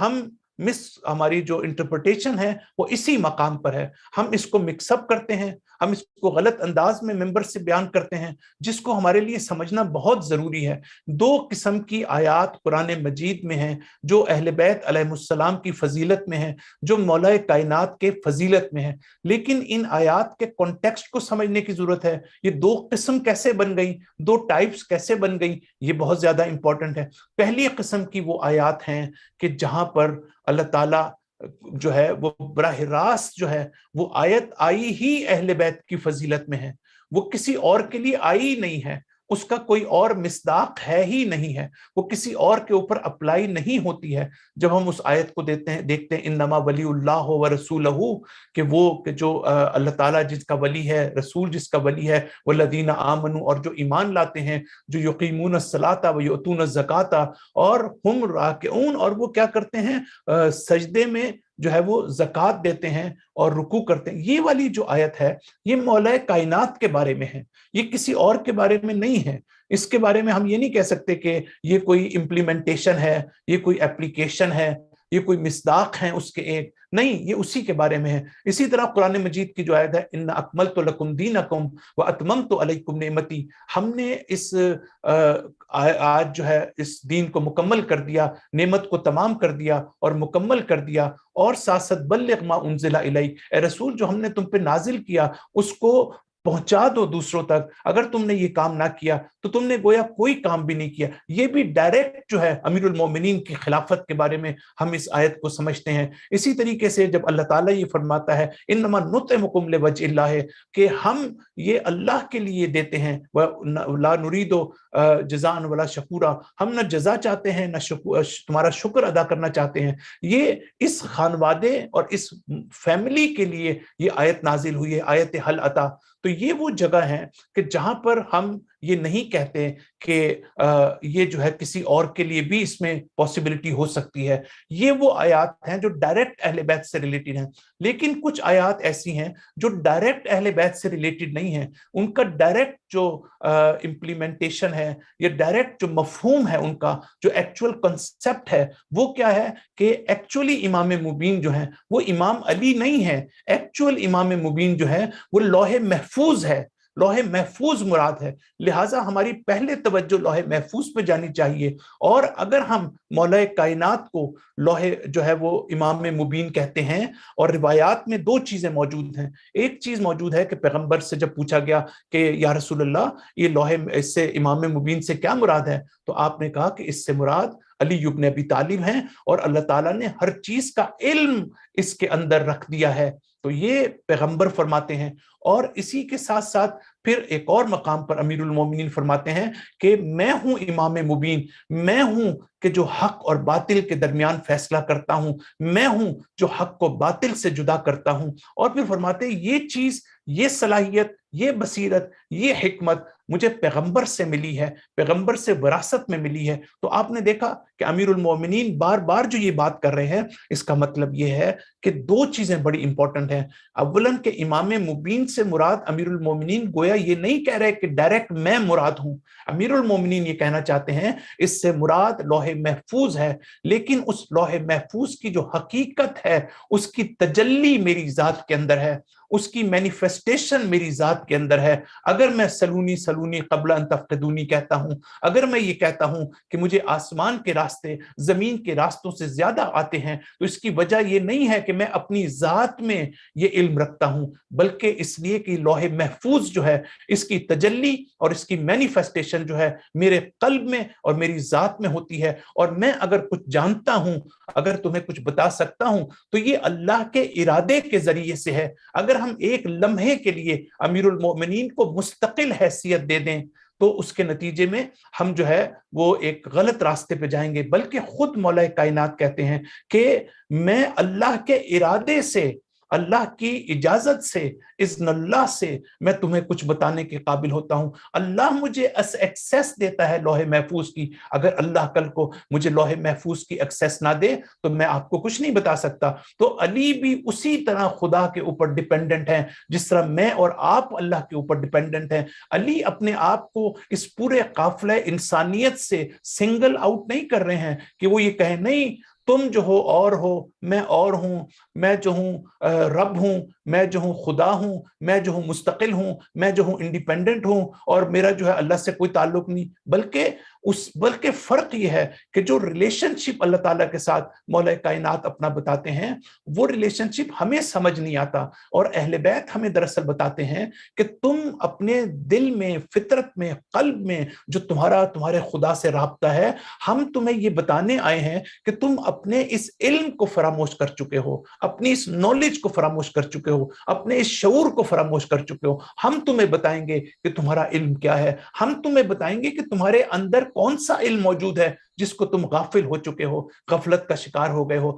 ہماری جو انٹرپریٹیشن ہے وہ اسی مقام پر ہے۔ ہم اس کو مکس اپ کرتے ہیں، ہم اس کو غلط انداز میں ممبر سے بیان کرتے ہیں، جس کو ہمارے لیے سمجھنا بہت ضروری ہے۔ 2 قسم کی آیات قرآن مجید میں ہیں جو اہل بیت علیہ السلام کی فضیلت میں ہیں، جو مولا کائنات کے فضیلت میں ہیں، لیکن ان آیات کے کانٹیکسٹ کو سمجھنے کی ضرورت ہے۔ یہ 2 قسم کیسے بن گئی، 2 ٹائپس کیسے بن گئی، یہ بہت زیادہ امپورٹنٹ ہے۔ پہلی قسم کی وہ آیات ہیں کہ جہاں پر اللہ تعالیٰ جو ہے وہ براہ راست جو ہے وہ آیت آئی ہی اہل بیت کی فضیلت میں ہے، وہ کسی اور کے لیے آئی نہیں ہے، اس کا کوئی اور مصداق ہے ہی نہیں ہے، وہ کسی اور کے اوپر اپلائی نہیں ہوتی ہے۔ جب ہم اس آیت کو دیکھتے ہیں انما ولی اللہ و رسولہ، کہ جو اللہ تعالیٰ جس کا ولی ہے، رسول جس کا ولی ہے، والذین آمنوا، اور جو ایمان لاتے ہیں، جو یقیمون الصلاۃ و یؤتون الزکاۃ، اور ہم راکعون، اور وہ کیا کرتے ہیں، سجدے میں جو ہے وہ زکوٰۃ دیتے ہیں اور رکوع کرتے ہیں۔ یہ والی جو آیت ہے یہ مولا کائنات کے بارے میں ہے، یہ کسی اور کے بارے میں نہیں ہے۔ اس کے بارے میں ہم یہ نہیں کہہ سکتے کہ یہ کوئی امپلیمنٹیشن ہے، یہ کوئی اپلیکیشن ہے، یہ کوئی مصداق ہیں اس کے ایک، نہیں، یہ اسی کے بارے میں ہے۔ اسی طرح قرآن مجید کی جو آیت ہے ان اکملت لکم دینکم واتممت علیکم نعمتی، ہم نے اس آج جو ہے اس دین کو مکمل کر دیا، نعمت کو تمام کر دیا اور مکمل کر دیا، اور ساتھ ساتھ بلغ ما انزل الیک، اے رسول جو ہم نے تم پہ نازل کیا اس کو پہنچا دو دوسروں تک، اگر تم نے یہ کام نہ کیا تو تم نے گویا کوئی کام بھی نہیں کیا۔ یہ بھی ڈائریکٹ جو ہے امیر المومنین کی خلافت کے بارے میں ہم اس آیت کو سمجھتے ہیں۔ اسی طریقے سے جب اللہ تعالیٰ یہ فرماتا ہے انما نطعمکم لوجہ اللہ، کہ ہم یہ اللہ کے لیے دیتے ہیں، لا نرید جزاء ولا شکورا، ہم نہ جزا چاہتے ہیں نہ تمہارا شکر ادا کرنا چاہتے ہیں۔ یہ اس خانوادے اور اس فیملی کے لیے یہ آیت نازل ہوئی ہے، آیت حل عطا۔ تو یہ وہ جگہ ہے کہ جہاں پر ہم یہ نہیں کہتے کہ یہ جو ہے کسی اور کے لیے بھی اس میں پاسبلٹی ہو سکتی ہے۔ یہ وہ آیات ہیں جو ڈائریکٹ اہل بیت سے ریلیٹڈ ہیں، لیکن کچھ آیات ایسی ہیں جو ڈائریکٹ اہل بیت سے ریلیٹڈ نہیں ہیں، ان کا ڈائریکٹ جو امپلیمنٹیشن ہے یا ڈائریکٹ جو مفہوم ہے، ان کا جو ایکچوئل کنسپٹ ہے وہ کیا ہے کہ ایکچولی امام مبین جو ہیں وہ امام علی نہیں ہے، ایکچوئل امام مبین جو ہے وہ لوح محفوظ ہے، لوح محفوظ مراد ہے۔ لہٰذا ہماری پہلے توجہ لوح محفوظ پہ جانی چاہیے، اور اگر ہم مولا کائنات کو لوح جو ہے وہ امام مبین کہتے ہیں، اور روایات میں 2 چیزیں موجود ہیں۔ ایک چیز موجود ہے کہ پیغمبر سے جب پوچھا گیا کہ یا رسول اللہ یہ لوح، اس سے امام مبین سے کیا مراد ہے، تو آپ نے کہا کہ اس سے مراد علی ابن ابی طالب ہیں، اور اللہ تعالیٰ نے ہر چیز کا علم اس کے اندر رکھ دیا ہے۔ تو یہ پیغمبر فرماتے ہیں، اور اسی کے ساتھ ساتھ پھر ایک اور مقام پر امیر المومنین فرماتے ہیں کہ میں ہوں امام مبین، میں ہوں کہ جو حق اور باطل کے درمیان فیصلہ کرتا ہوں، میں ہوں جو حق کو باطل سے جدا کرتا ہوں۔ اور پھر فرماتے ہیں یہ چیز، یہ صلاحیت، یہ بصیرت، یہ حکمت مجھے پیغمبر سے ملی ہے، پیغمبر سے وراثت میں ملی ہے۔ تو آپ نے دیکھا کہ امیر المومنین بار بار جو یہ بات کر رہے ہیں، اس کا مطلب یہ ہے کہ دو چیزیں بڑی امپورٹنٹ ہیں۔ اولن کہ امام مبین سے مراد امیر المومنین گویا یہ نہیں کہہ رہے کہ ڈائریکٹ میں مراد ہوں، امیر المومنین یہ کہنا چاہتے ہیں اس سے مراد لوح محفوظ ہے، لیکن اس لوح محفوظ کی جو حقیقت ہے اس کی تجلی میری ذات کے اندر ہے، اس کی مینیفیسٹیشن میری ذات کے اندر ہے۔ اگر میں سلونی سلونی قبل ان تفقدونی کہتا ہوں، اگر میں یہ کہتا ہوں کہ مجھے آسمان کے راستے زمین کے راستوں سے زیادہ آتے ہیں، تو اس کی وجہ یہ نہیں ہے کہ میں اپنی ذات میں یہ علم رکھتا ہوں، بلکہ اس لیے کہ لوح محفوظ جو ہے اس کی تجلی اور اس کی مینیفیسٹیشن جو ہے میرے قلب میں اور میری ذات میں ہوتی ہے۔ اور میں اگر کچھ جانتا ہوں، اگر تمہیں کچھ بتا سکتا ہوں، تو یہ اللہ کے ارادے کے ذریعے سے ہے۔ اگر ہم ایک لمحے کے لیے امیر المومنین کو مستقل حیثیت دے دیں تو اس کے نتیجے میں ہم جو ہے وہ ایک غلط راستے پہ جائیں گے، بلکہ خود مولا کائنات کہتے ہیں کہ میں اللہ کے ارادے سے، اللہ کی اجازت سے، اذن اللہ سے میں تمہیں کچھ بتانے کے قابل ہوتا ہوں۔ اللہ مجھے ایکسیس دیتا ہے لوح محفوظ کی، اگر اللہ کل کو مجھے لوح محفوظ کی ایکسیس نہ دے تو میں آپ کو کچھ نہیں بتا سکتا۔ تو علی بھی اسی طرح خدا کے اوپر ڈیپینڈنٹ ہیں جس طرح میں اور آپ اللہ کے اوپر ڈیپینڈنٹ ہیں۔ علی اپنے آپ کو اس پورے قافلہ انسانیت سے سنگل آؤٹ نہیں کر رہے ہیں کہ وہ یہ کہیں نہیں تم جو ہو اور ہو، میں اور ہوں، میں جو ہوں رب ہوں، میں جو ہوں خدا ہوں، میں جو ہوں مستقل ہوں، میں جو ہوں انڈیپینڈنٹ ہوں، اور میرا جو ہے اللہ سے کوئی تعلق نہیں۔ بلکہ فرق یہ ہے کہ جو ریلیشن شپ اللہ تعالیٰ کے ساتھ مولا کائنات اپنا بتاتے ہیں، وہ ریلیشن شپ ہمیں سمجھ نہیں آتا، اور اہل بیت ہمیں دراصل بتاتے ہیں کہ تم اپنے دل میں، فطرت میں، قلب میں جو تمہارے خدا سے رابطہ ہے، ہم تمہیں یہ بتانے آئے ہیں کہ تم اپنے اس علم کو فراموش کر چکے ہو، اپنی اس نالج کو فراموش کر چکے ہو، اپنے اس شعور کو فراموش کر چکے ہو۔ ہم تمہیں بتائیں گے کہ تمہارا علم کیا ہے، ہم تمہیں بتائیں گے کہ تمہارے اندر کون سا علم موجود ہے جس کو تم غافل ہو چکے ہو، غفلت کا شکار ہو گئے ہو۔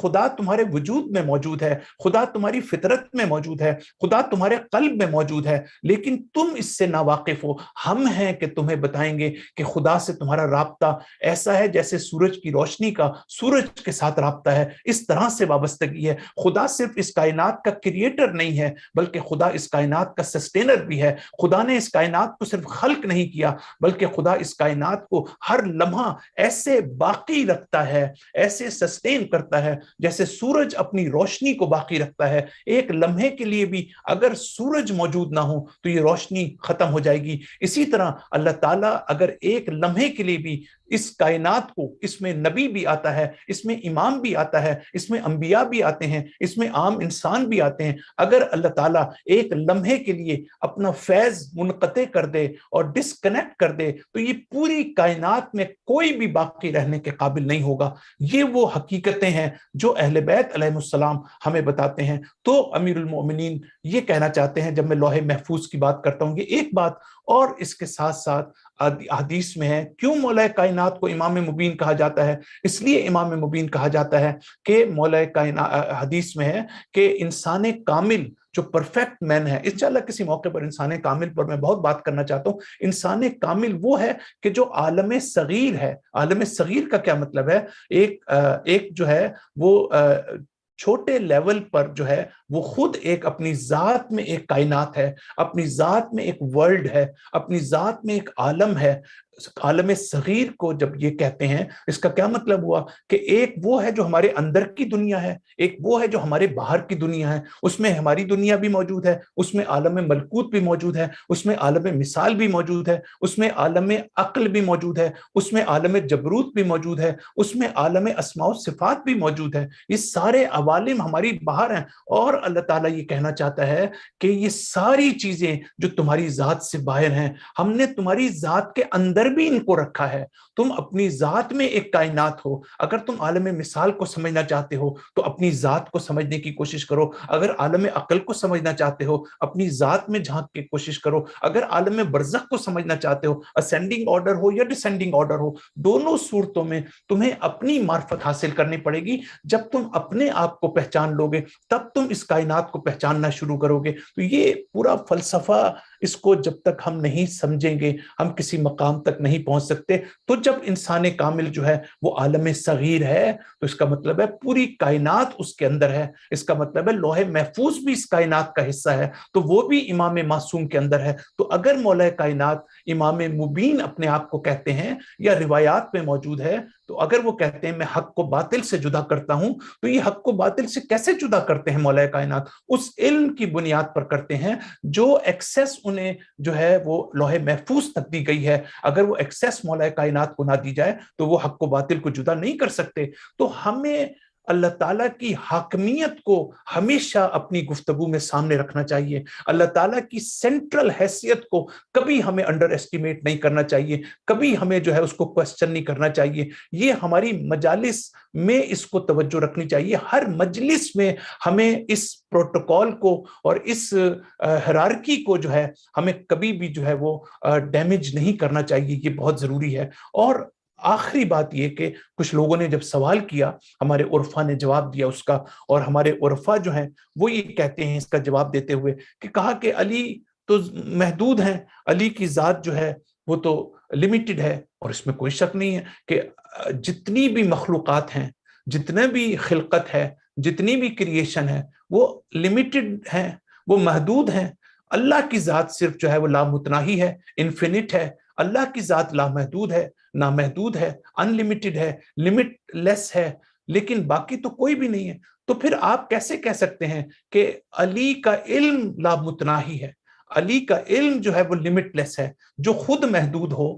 خدا تمہارے وجود میں موجود ہے، خدا تمہاری فطرت میں موجود ہے، خدا تمہارے قلب میں موجود ہے، لیکن تم اس سے ناواقف ہو۔ ہم ہیں کہ تمہیں بتائیں گے کہ خدا سے تمہارا رابطہ ایسا ہے جیسے سورج کی روشنی کا سورج کے ساتھ رابطہ ہے، اس طرح سے وابستگی ہے۔ خدا صرف اس کائنات کا کریٹر نہیں ہے، بلکہ خدا اس کائنات کا سسٹینر بھی ہے۔ خدا نے اس کائنات کو صرف خلق نہیں کیا، بلکہ خدا اس کائنات کو ہر لمحہ ایسے باقی رکھتا ہے، ایسے سسٹین کرتا ہے جیسے سورج اپنی روشنی کو باقی رکھتا ہے۔ ایک لمحے کے لیے بھی اگر سورج موجود نہ ہو تو یہ روشنی ختم ہو جائے گی۔ اسی طرح اللہ تعالیٰ اگر ایک لمحے کے لیے بھی اس کائنات کو، اس میں نبی بھی آتا ہے، اس میں امام بھی آتا ہے، اس میں انبیاء بھی آتے ہیں، اس میں عام انسان بھی آتے ہیں، اگر اللہ تعالیٰ ایک لمحے کے لیے اپنا فیض منقطع کر دے اور ڈسکنیکٹ کر دے تو یہ پوری کائنات میں کوئی بھی باقی رہنے کے قابل نہیں ہوگا۔ یہ وہ حقیقتیں ہیں جو اہل بیت علیہ السلام ہمیں بتاتے ہیں۔ تو امیر المومنین یہ کہنا چاہتے ہیں، جب میں لوح محفوظ کی بات کرتا ہوں، یہ ایک بات اور اس کے ساتھ ساتھ حدیث میں ہے، کیوں مولا کائنات کو امام مبین کہا جاتا ہے؟ اس لیے امام مبین کہا جاتا ہے کہ مولا کائنات، حدیث میں ہے کہ انسان کامل جو پرفیکٹ مین ہے، انشاءاللہ کسی موقع پر انسان کامل پر میں بہت بات کرنا چاہتا ہوں۔ انسان کامل وہ ہے کہ جو عالم صغیر ہے۔ عالم صغیر کا کیا مطلب ہے؟ ایک جو ہے وہ چھوٹے لیول پر جو ہے وہ خود ایک اپنی ذات میں ایک کائنات ہے، اپنی ذات میں ایک ورلڈ ہے، اپنی ذات میں ایک عالم ہے۔ عالم صغیر کو جب یہ کہتے ہیں، اس کا کیا مطلب ہوا کہ ایک وہ ہے جو ہمارے اندر کی دنیا ہے، ایک وہ ہے جو ہمارے باہر کی دنیا ہے، اس میں ہماری دنیا بھی موجود ہے، اس میں عالم ملکوت بھی موجود ہے، اس میں عالم مثال بھی موجود ہے، اس میں عالم عقل بھی موجود ہے، اس میں عالم جبروت بھی موجود ہے، اس میں عالم اسماء و صفات بھی موجود ہے۔ یہ سارے عوالم ہماری باہر ہیں، اور اللہ تعالیٰ یہ کہنا چاہتا ہے کہ یہ ساری چیزیں جو تمہاری ذات سے باہر ہیں، ہم نے تمہاری ذات کے اندر بھی ان کو رکھا ہے۔ تم اپنی ذات میں ایک کائنات ہو۔ اگر تم عالم مثال کو سمجھنا چاہتے ہو تو اپنی ذات کو سمجھنے کی کوشش کرو، اگر عالم عقل کو سمجھنا چاہتے ہو اپنی ذات میں جھانک کے کوشش کرو، اگر عالم برزخ کو سمجھنا چاہتے ہو، اسینڈنگ آرڈر ہو یا ڈسینڈنگ آرڈر ہو، دونوں صورتوں میں تمہیں اپنی معرفت حاصل کرنی پڑے گی۔ جب تم اپنے آپ کو پہچان لو گے تب تم اس کائنات کو پہچاننا شروع کرو گے۔ تو یہ پورا فلسفہ اس کو جب تک ہم نہیں سمجھیں گے ہم کسی مقام تک نہیں پہنچ سکتے. تو جب انسان کامل جو ہے وہ عالم صغیر ہے تو اس کا مطلب ہے پوری کائنات اس کے اندر ہے, اس کا مطلب ہے لوح محفوظ بھی اس کائنات کا حصہ ہے, تو وہ بھی امام معصوم کے اندر ہے. تو اگر مولا کائنات امام مبین اپنے آپ کو کہتے ہیں یا روایات میں موجود ہے, تو اگر وہ کہتے ہیں میں حق کو باطل سے جدا کرتا ہوں, تو یہ حق کو باطل سے کیسے جدا کرتے ہیں مولا کائنات؟ اس علم کی بنیاد پر کرتے ہیں جو ایکسیس انہیں جو ہے وہ لوح محفوظ تک دی گئی ہے. اگر وہ ایکسیس مولا کائنات کو نہ دی جائے تو وہ حق کو باطل کو جدا نہیں کر سکتے. تو ہمیں اللہ تعالیٰ کی حاکمیت کو ہمیشہ اپنی گفتگو میں سامنے رکھنا چاہیے. اللہ تعالیٰ کی سینٹرل حیثیت کو کبھی ہمیں انڈر ایسٹیمیٹ نہیں کرنا چاہیے, کبھی ہمیں جو ہے اس کو کوسچن نہیں کرنا چاہیے. یہ ہماری مجالس میں اس کو توجہ رکھنی چاہیے. ہر مجلس میں ہمیں اس پروٹوکول کو اور اس ہیرارکی کو جو ہے ہمیں کبھی بھی جو ہے وہ ڈیمیج نہیں کرنا چاہیے. یہ بہت ضروری ہے. اور آخری بات یہ کہ کچھ لوگوں نے جب سوال کیا, ہمارے عرفا نے جواب دیا اس کا, اور ہمارے عرفا جو ہیں وہ یہ کہتے ہیں اس کا جواب دیتے ہوئے کہ کہا کہ علی تو محدود ہیں, علی کی ذات جو ہے وہ تو لمیٹڈ ہے. اور اس میں کوئی شک نہیں ہے کہ جتنی بھی مخلوقات ہیں, جتنے بھی خلقت ہے, جتنی بھی کریشن ہے, وہ لمیٹڈ ہیں, وہ محدود ہیں. اللہ کی ذات صرف جو ہے وہ لامتناہی ہے, انفینٹ ہے. اللہ کی ذات لامحدود ہے, نامحدود ہے, ان لمیٹڈ ہے, لمٹ لیس ہے, لیکن باقی تو کوئی بھی نہیں ہے. تو پھر آپ کیسے کہہ سکتے ہیں کہ علی کا علم لامتناہی ہے, علی کا علم جو ہے وہ لمٹ لیس ہے؟ جو خود محدود ہو,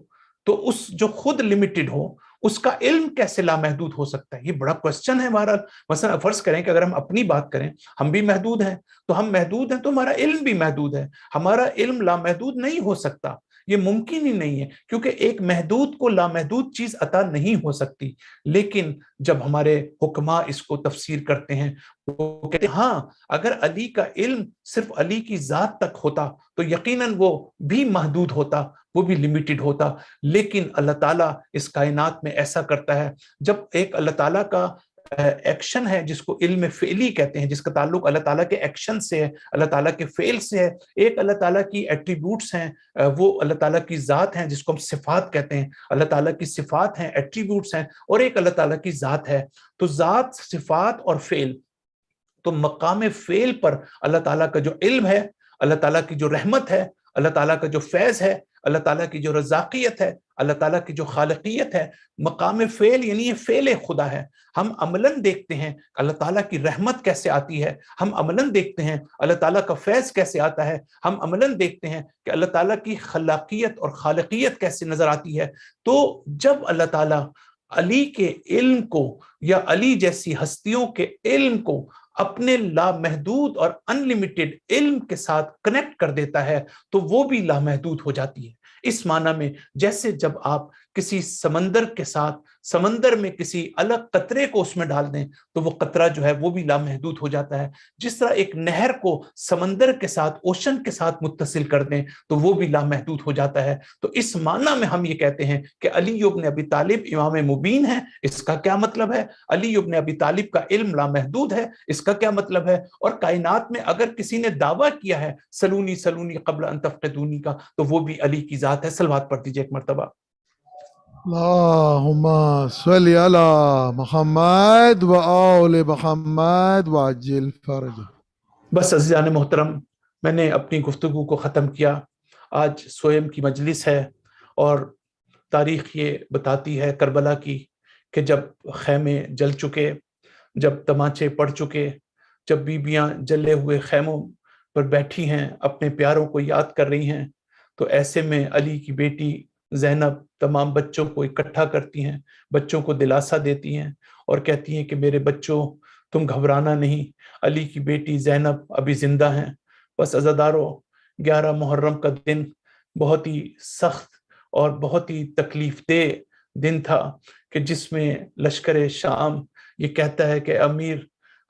تو اس جو خود لمیٹڈ ہو, اس کا علم کیسے لامحدود ہو سکتا ہے؟ یہ بڑا کوسچن ہے ہمارا. مثلا فرض کریں کہ اگر ہم اپنی بات کریں, ہم بھی محدود ہیں, تو ہم محدود ہیں تو ہمارا علم بھی محدود ہے. ہمارا علم لامحدود نہیں ہو سکتا, یہ ممکن ہی نہیں ہے, کیونکہ ایک محدود کو لامحدود چیز عطا نہیں ہو سکتی. لیکن جب ہمارے حکماء اس کو تفسیر کرتے ہیں, وہ کہتے ہیں ہاں اگر علی کا علم صرف علی کی ذات تک ہوتا تو یقیناً وہ بھی محدود ہوتا, وہ بھی لمیٹڈ ہوتا. لیکن اللہ تعالیٰ اس کائنات میں ایسا کرتا ہے, جب ایک اللہ تعالیٰ کا ایکشن ہے جس کو علم فعلی کہتے ہیں, جس کا تعلق اللہ تعالیٰ کے ایکشن سے ہے, اللہ تعالیٰ کے فعل سے ہے. ایک اللہ تعالیٰ کی ایٹریبیوٹس ہیں, وہ اللہ تعالیٰ کی ذات ہیں جس کو ہم صفات کہتے ہیں. اللہ تعالیٰ کی صفات ہیں, ایٹریبیوٹس ہیں, اور ایک اللہ تعالیٰ کی ذات ہے. تو ذات, صفات اور فعل, تو مقام فعل پر اللہ تعالیٰ کا جو علم ہے, اللہ تعالیٰ کی جو رحمت ہے, اللہ تعالیٰ کا جو فیض ہے, اللہ تعالیٰ کی جو رزاقیت ہے, اللہ تعالیٰ کی جو خالقیت ہے, مقام فعل یعنی یہ فعل خدا ہے. ہم عملاً دیکھتے ہیں اللہ تعالیٰ کی رحمت کیسے آتی ہے, ہم عملاً دیکھتے ہیں اللہ تعالیٰ کا فیض کیسے آتا ہے, ہم عملاً دیکھتے ہیں کہ اللہ تعالیٰ کی خلاقیت اور خالقیت کیسے نظر آتی ہے. تو جب اللہ تعالیٰ علی کے علم کو یا علی جیسی ہستیوں کے علم کو اپنے لامحدود اور انلمیٹڈ علم کے ساتھ کنیکٹ کر دیتا ہے, تو وہ بھی لامحدود ہو جاتی ہے. اس معنی میں جیسے جب آپ کسی سمندر کے ساتھ, سمندر میں کسی الگ قطرے کو اس میں ڈال دیں تو وہ قطرہ جو ہے وہ بھی لامحدود ہو جاتا ہے. جس طرح ایک نہر کو سمندر کے ساتھ, اوشن کے ساتھ متصل کر دیں تو وہ بھی لامحدود ہو جاتا ہے. تو اس معنی میں ہم یہ کہتے ہیں کہ علی ابن ابی طالب امام مبین ہے. اس کا کیا مطلب ہے؟ علی ابن ابی طالب کا علم لامحدود ہے, اس کا کیا مطلب ہے؟ اور کائنات میں اگر کسی نے دعویٰ کیا ہے سلونی سلونی قبل ان تفقدونی کا, تو وہ بھی علی کی ذات ہے. صلوات پڑھ دیجئے ایک مرتبہ. اللہم صلی علی محمد و آل محمد وعجل فرج. بس عزیزان محترم, میں نے اپنی گفتگو کو ختم کیا. آج سوئم کی مجلس ہے اور تاریخ یہ بتاتی ہے کربلا کی کہ جب خیمے جل چکے, جب تماچے پڑ چکے, جب بیبیاں جلے ہوئے خیموں پر بیٹھی ہیں, اپنے پیاروں کو یاد کر رہی ہیں, تو ایسے میں علی کی بیٹی زینب تمام بچوں کو اکٹھا کرتی ہیں, بچوں کو دلاسا دیتی ہیں اور کہتی ہیں کہ میرے بچوں تم گھبرانا نہیں, علی کی بیٹی زینب ابھی زندہ ہیں. بس عزادارو, 11 محرم کا دن بہت ہی سخت اور بہت ہی تکلیف دہ دن تھا کہ جس میں لشکر شام یہ کہتا ہے کہ امیر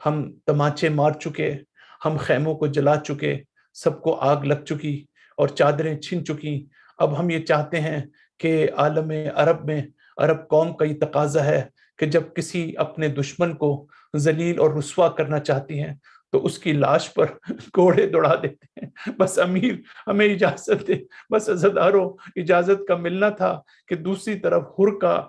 ہم تماچے مار چکے, ہم خیموں کو جلا چکے, سب کو آگ لگ چکی اور چادریں چھن چکی. اب ہم یہ چاہتے ہیں کہ عالم عرب میں, عرب قوم کا یہ تقاضا ہے کہ جب کسی اپنے دشمن کو ذلیل اور رسوا کرنا چاہتی ہیں تو اس کی لاش پر گھوڑے دوڑا دیتے ہیں. بس امیر ہمیں اجازت دے. بس عزادارو اجازت کا ملنا تھا کہ دوسری طرف ہر کا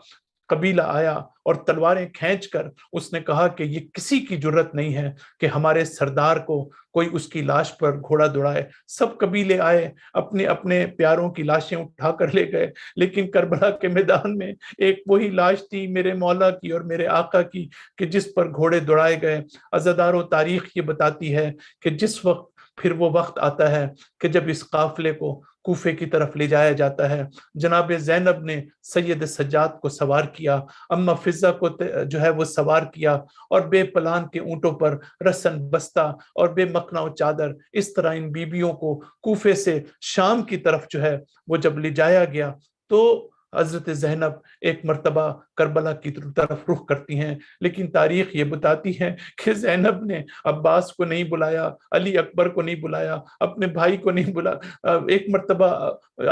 قبیلہ آیا اور تلواریں کھینچ کر اس نے کہا کہ یہ کسی کی جرت نہیں ہے کہ ہمارے سردار کو کوئی اس کی لاش پر گھوڑا دوڑائے. سب قبیلے آئے, اپنے اپنے پیاروں کی لاشیں اٹھا کر لے گئے, لیکن کربلا کے میدان میں ایک وہی لاش تھی میرے مولا کی اور میرے آقا کی کہ جس پر گھوڑے دوڑائے گئے. عزادارو تاریخ یہ بتاتی ہے کہ جس وقت پھر وہ وقت آتا ہے کہ جب اس قافلے کو کوفے کی طرف لے جایا جاتا ہے, جناب زینب نے سید سجاد کو سوار کیا, اما فضہ کو جو ہے وہ سوار کیا, اور بے پلان کے اونٹوں پر رسن بستہ اور بے مکنا و چادر اس طرح ان بیبیوں کو کوفے سے شام کی طرف جو ہے وہ جب لے جایا گیا تو حضرت زینب ایک مرتبہ کربلا کی طرف رخ کرتی ہیں. لیکن تاریخ یہ بتاتی ہے کہ زینب نے عباس کو نہیں بلایا, علی اکبر کو نہیں بلایا, اپنے بھائی کو نہیں بلایا, ایک مرتبہ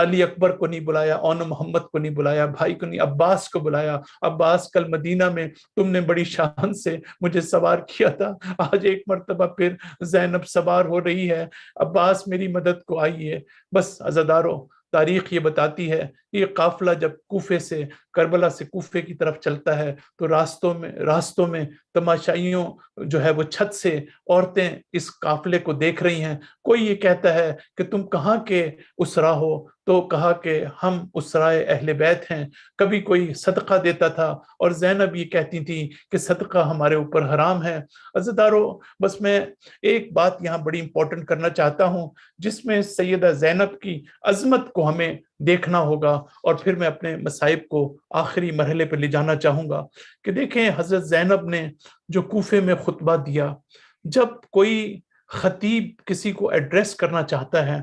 علی اکبر کو نہیں بلایا, اون محمد کو نہیں بلایا, بھائی کو نہیں, عباس کو بلایا. عباس کل مدینہ میں تم نے بڑی شان سے مجھے سوار کیا تھا, آج ایک مرتبہ پھر زینب سوار ہو رہی ہے, عباس میری مدد کو آئی ہے. بس عزادارو تاریخ یہ بتاتی ہے یہ قافلہ جب کوفے سے کربلا سے کوفے کی طرف چلتا ہے تو راستوں میں تماشائیوں جو ہے وہ چھت سے عورتیں اس قافلے کو دیکھ رہی ہیں. کوئی یہ کہتا ہے کہ تم کہاں کے اسرا ہو, تو کہا کہ ہم اسرائے اہل بیت ہیں. کبھی کوئی صدقہ دیتا تھا اور زینب یہ کہتی تھی کہ صدقہ ہمارے اوپر حرام ہے. عزادارو بس میں ایک بات یہاں بڑی امپورٹنٹ کرنا چاہتا ہوں جس میں سیدہ زینب کی عظمت کو ہمیں دیکھنا ہوگا, اور پھر میں اپنے مصائب کو آخری مرحلے پر لے جانا چاہوں گا کہ دیکھیں حضرت زینب نے جو کوفے میں خطبہ دیا, جب کوئی خطیب کسی کو ایڈریس کرنا چاہتا ہے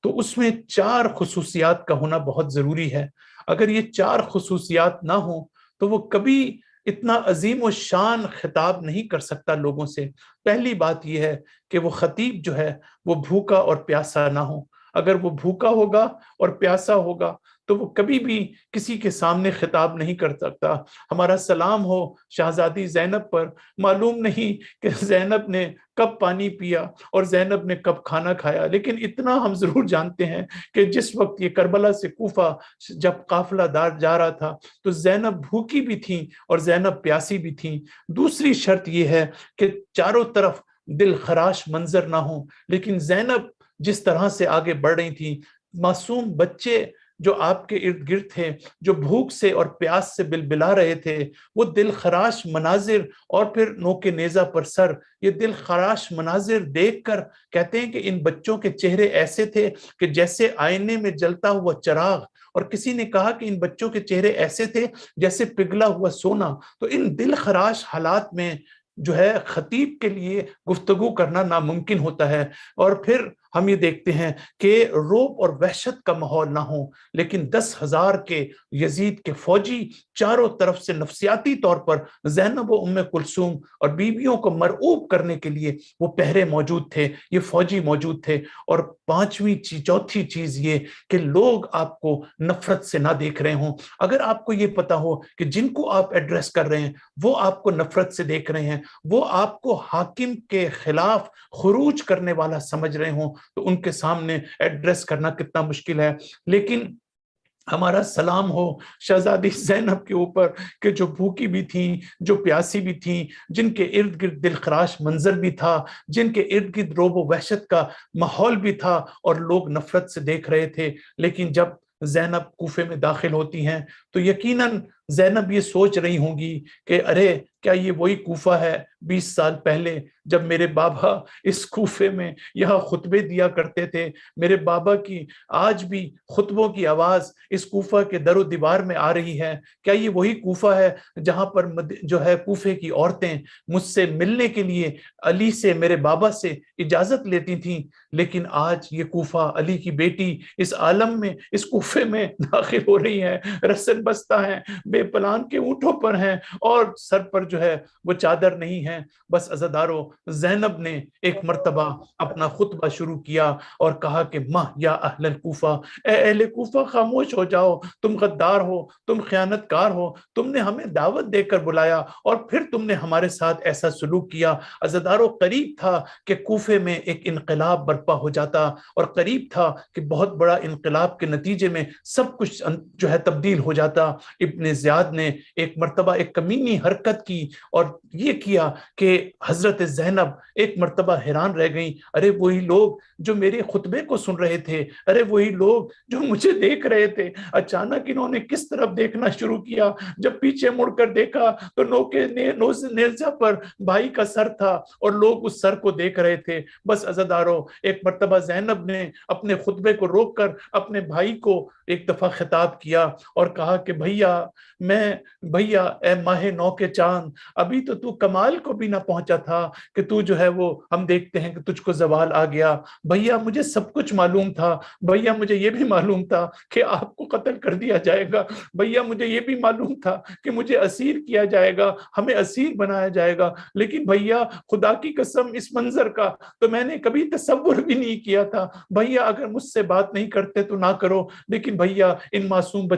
تو اس میں 4 خصوصیات کا ہونا بہت ضروری ہے. اگر یہ 4 خصوصیات نہ ہوں تو وہ کبھی اتنا عظیم و شان خطاب نہیں کر سکتا لوگوں سے. پہلی بات یہ ہے کہ وہ خطیب جو ہے وہ بھوکا اور پیاسا نہ ہو. اگر وہ بھوکا ہوگا اور پیاسا ہوگا تو وہ کبھی بھی کسی کے سامنے خطاب نہیں کر سکتا. ہمارا سلام ہو شہزادی زینب پر, معلوم نہیں کہ زینب نے کب پانی پیا اور زینب نے کب کھانا کھایا, لیکن اتنا ہم ضرور جانتے ہیں کہ جس وقت یہ کربلا سے کوفہ جب قافلہ دار جا رہا تھا تو زینب بھوکی بھی تھیں اور زینب پیاسی بھی تھیں. دوسری شرط یہ ہے کہ چاروں طرف دل خراش منظر نہ ہو, لیکن زینب جس طرح سے آگے بڑھ رہی تھی, معصوم بچے جو آپ کے ارد گرد تھے جو بھوک سے اور پیاس سے بلبلا رہے تھے, وہ دل خراش مناظر, اور پھر نوک نیزہ پر سر, یہ دل خراش مناظر دیکھ کر کہتے ہیں کہ ان بچوں کے چہرے ایسے تھے کہ جیسے آئینے میں جلتا ہوا چراغ, اور کسی نے کہا کہ ان بچوں کے چہرے ایسے تھے جیسے پگھلا ہوا سونا. تو ان دل خراش حالات میں جو ہے خطیب کے لیے گفتگو کرنا ناممکن ہوتا ہے. اور پھر ہم یہ دیکھتے ہیں کہ روب اور وحشت کا ماحول نہ ہو, لیکن 10,000 کے یزید کے فوجی چاروں طرف سے نفسیاتی طور پر زینب و ام کلثوم اور بیویوں کو مرعوب کرنے کے لیے وہ پہرے موجود تھے, یہ فوجی موجود تھے. اور چوتھی چیز یہ کہ لوگ آپ کو نفرت سے نہ دیکھ رہے ہوں. اگر آپ کو یہ پتا ہو کہ جن کو آپ ایڈریس کر رہے ہیں وہ آپ کو نفرت سے دیکھ رہے ہیں, وہ آپ کو حاکم کے خلاف خروج کرنے والا سمجھ رہے ہوں, تو ان کے سامنے ایڈریس کرنا کتنا مشکل ہے. لیکن ہمارا سلام ہو شہزادی زینب کے اوپر کہ جو بھوکی بھی تھیں, جو پیاسی بھی تھیں, جن کے ارد گرد دل خراش منظر بھی تھا, جن کے ارد گرد روب و وحشت کا ماحول بھی تھا, اور لوگ نفرت سے دیکھ رہے تھے. لیکن جب زینب کوفے میں داخل ہوتی ہیں تو یقیناً زینب یہ سوچ رہی ہوں گی کہ ارے کیا یہ وہی کوفہ ہے 20 سال پہلے جب میرے بابا اس کوفے میں یہاں خطبے دیا کرتے تھے. میرے بابا کی آج بھی خطبوں کی آواز اس کوفہ کے در و دیوار میں آ رہی ہے. کیا یہ وہی کوفہ ہے جہاں پر جو ہے کوفے کی عورتیں مجھ سے ملنے کے لیے علی سے, میرے بابا سے اجازت لیتی تھیں؟ لیکن آج یہ کوفہ, علی کی بیٹی اس عالم میں, اس کوفے میں داخل ہو رہی ہے, رسن بستہ ہیں, بے پلان کے اونٹوں پر ہیں اور سر پر جو ہے وہ چادر نہیں ہے۔ بس عزادارو، زینب نے ایک مرتبہ اپنا خطبہ شروع کیا اور کہا کہ ماں یا اہل الکوفہ، اے اہل کوفہ خاموش ہو جاؤ، تم غدار ہو، تم خیانت کار ہو، تم نے ہمیں دعوت دے کر بلایا اور پھر تم نے ہمارے ساتھ ایسا سلوک کیا۔ عزادارو، قریب تھا کہ کوفے میں ایک انقلاب برپا ہو جاتا اور قریب تھا کہ بہت بڑا انقلاب کے نتیجے میں سب کچھ جو ہے تبدیل ہو جاتا۔ ابن زیاد نے ایک مرتبہ ایک کمینی حرکت کی اور یہ کیا کہ حضرت زینب ایک مرتبہ حیران رہ گئیں، ارے وہی لوگ جو میرے خطبے کو سن رہے تھے، ارے وہی لوگ جو مجھے دیکھ رہے تھے، اچانک انہوں نے کس طرف دیکھنا شروع کیا۔ جب پیچھے مڑ کر دیکھا تو نیزہ پر بھائی کا سر تھا اور لوگ اس سر کو دیکھ رہے تھے۔ بس عزادارو، ایک مرتبہ زینب نے اپنے خطبے کو روک کر اپنے بھائی کو ایک دفعہ خطاب کیا اور کہا کہ بھیا اے ماہ نو کے چاند، ابھی تو کمال کو بھی نہ پہنچا تھا کہ تو جو ہے وہ ہم دیکھتے ہیں کہ تجھ کو زوال آ گیا۔ بھیا مجھے سب کچھ معلوم تھا، بھیا مجھے یہ بھی معلوم تھا کہ آپ کو قتل کر دیا جائے گا، بھیا مجھے یہ بھی معلوم تھا کہ مجھے اسیر کیا جائے گا، ہمیں اسیر بنایا جائے گا، لیکن بھیا خدا کی قسم اس منظر کا تو میں نے کبھی تصور بھی نہیں کیا تھا۔ بھیا اگر مجھ سے بات نہیں کرتے تو نہ کرو، لیکن بھیا ان معصوم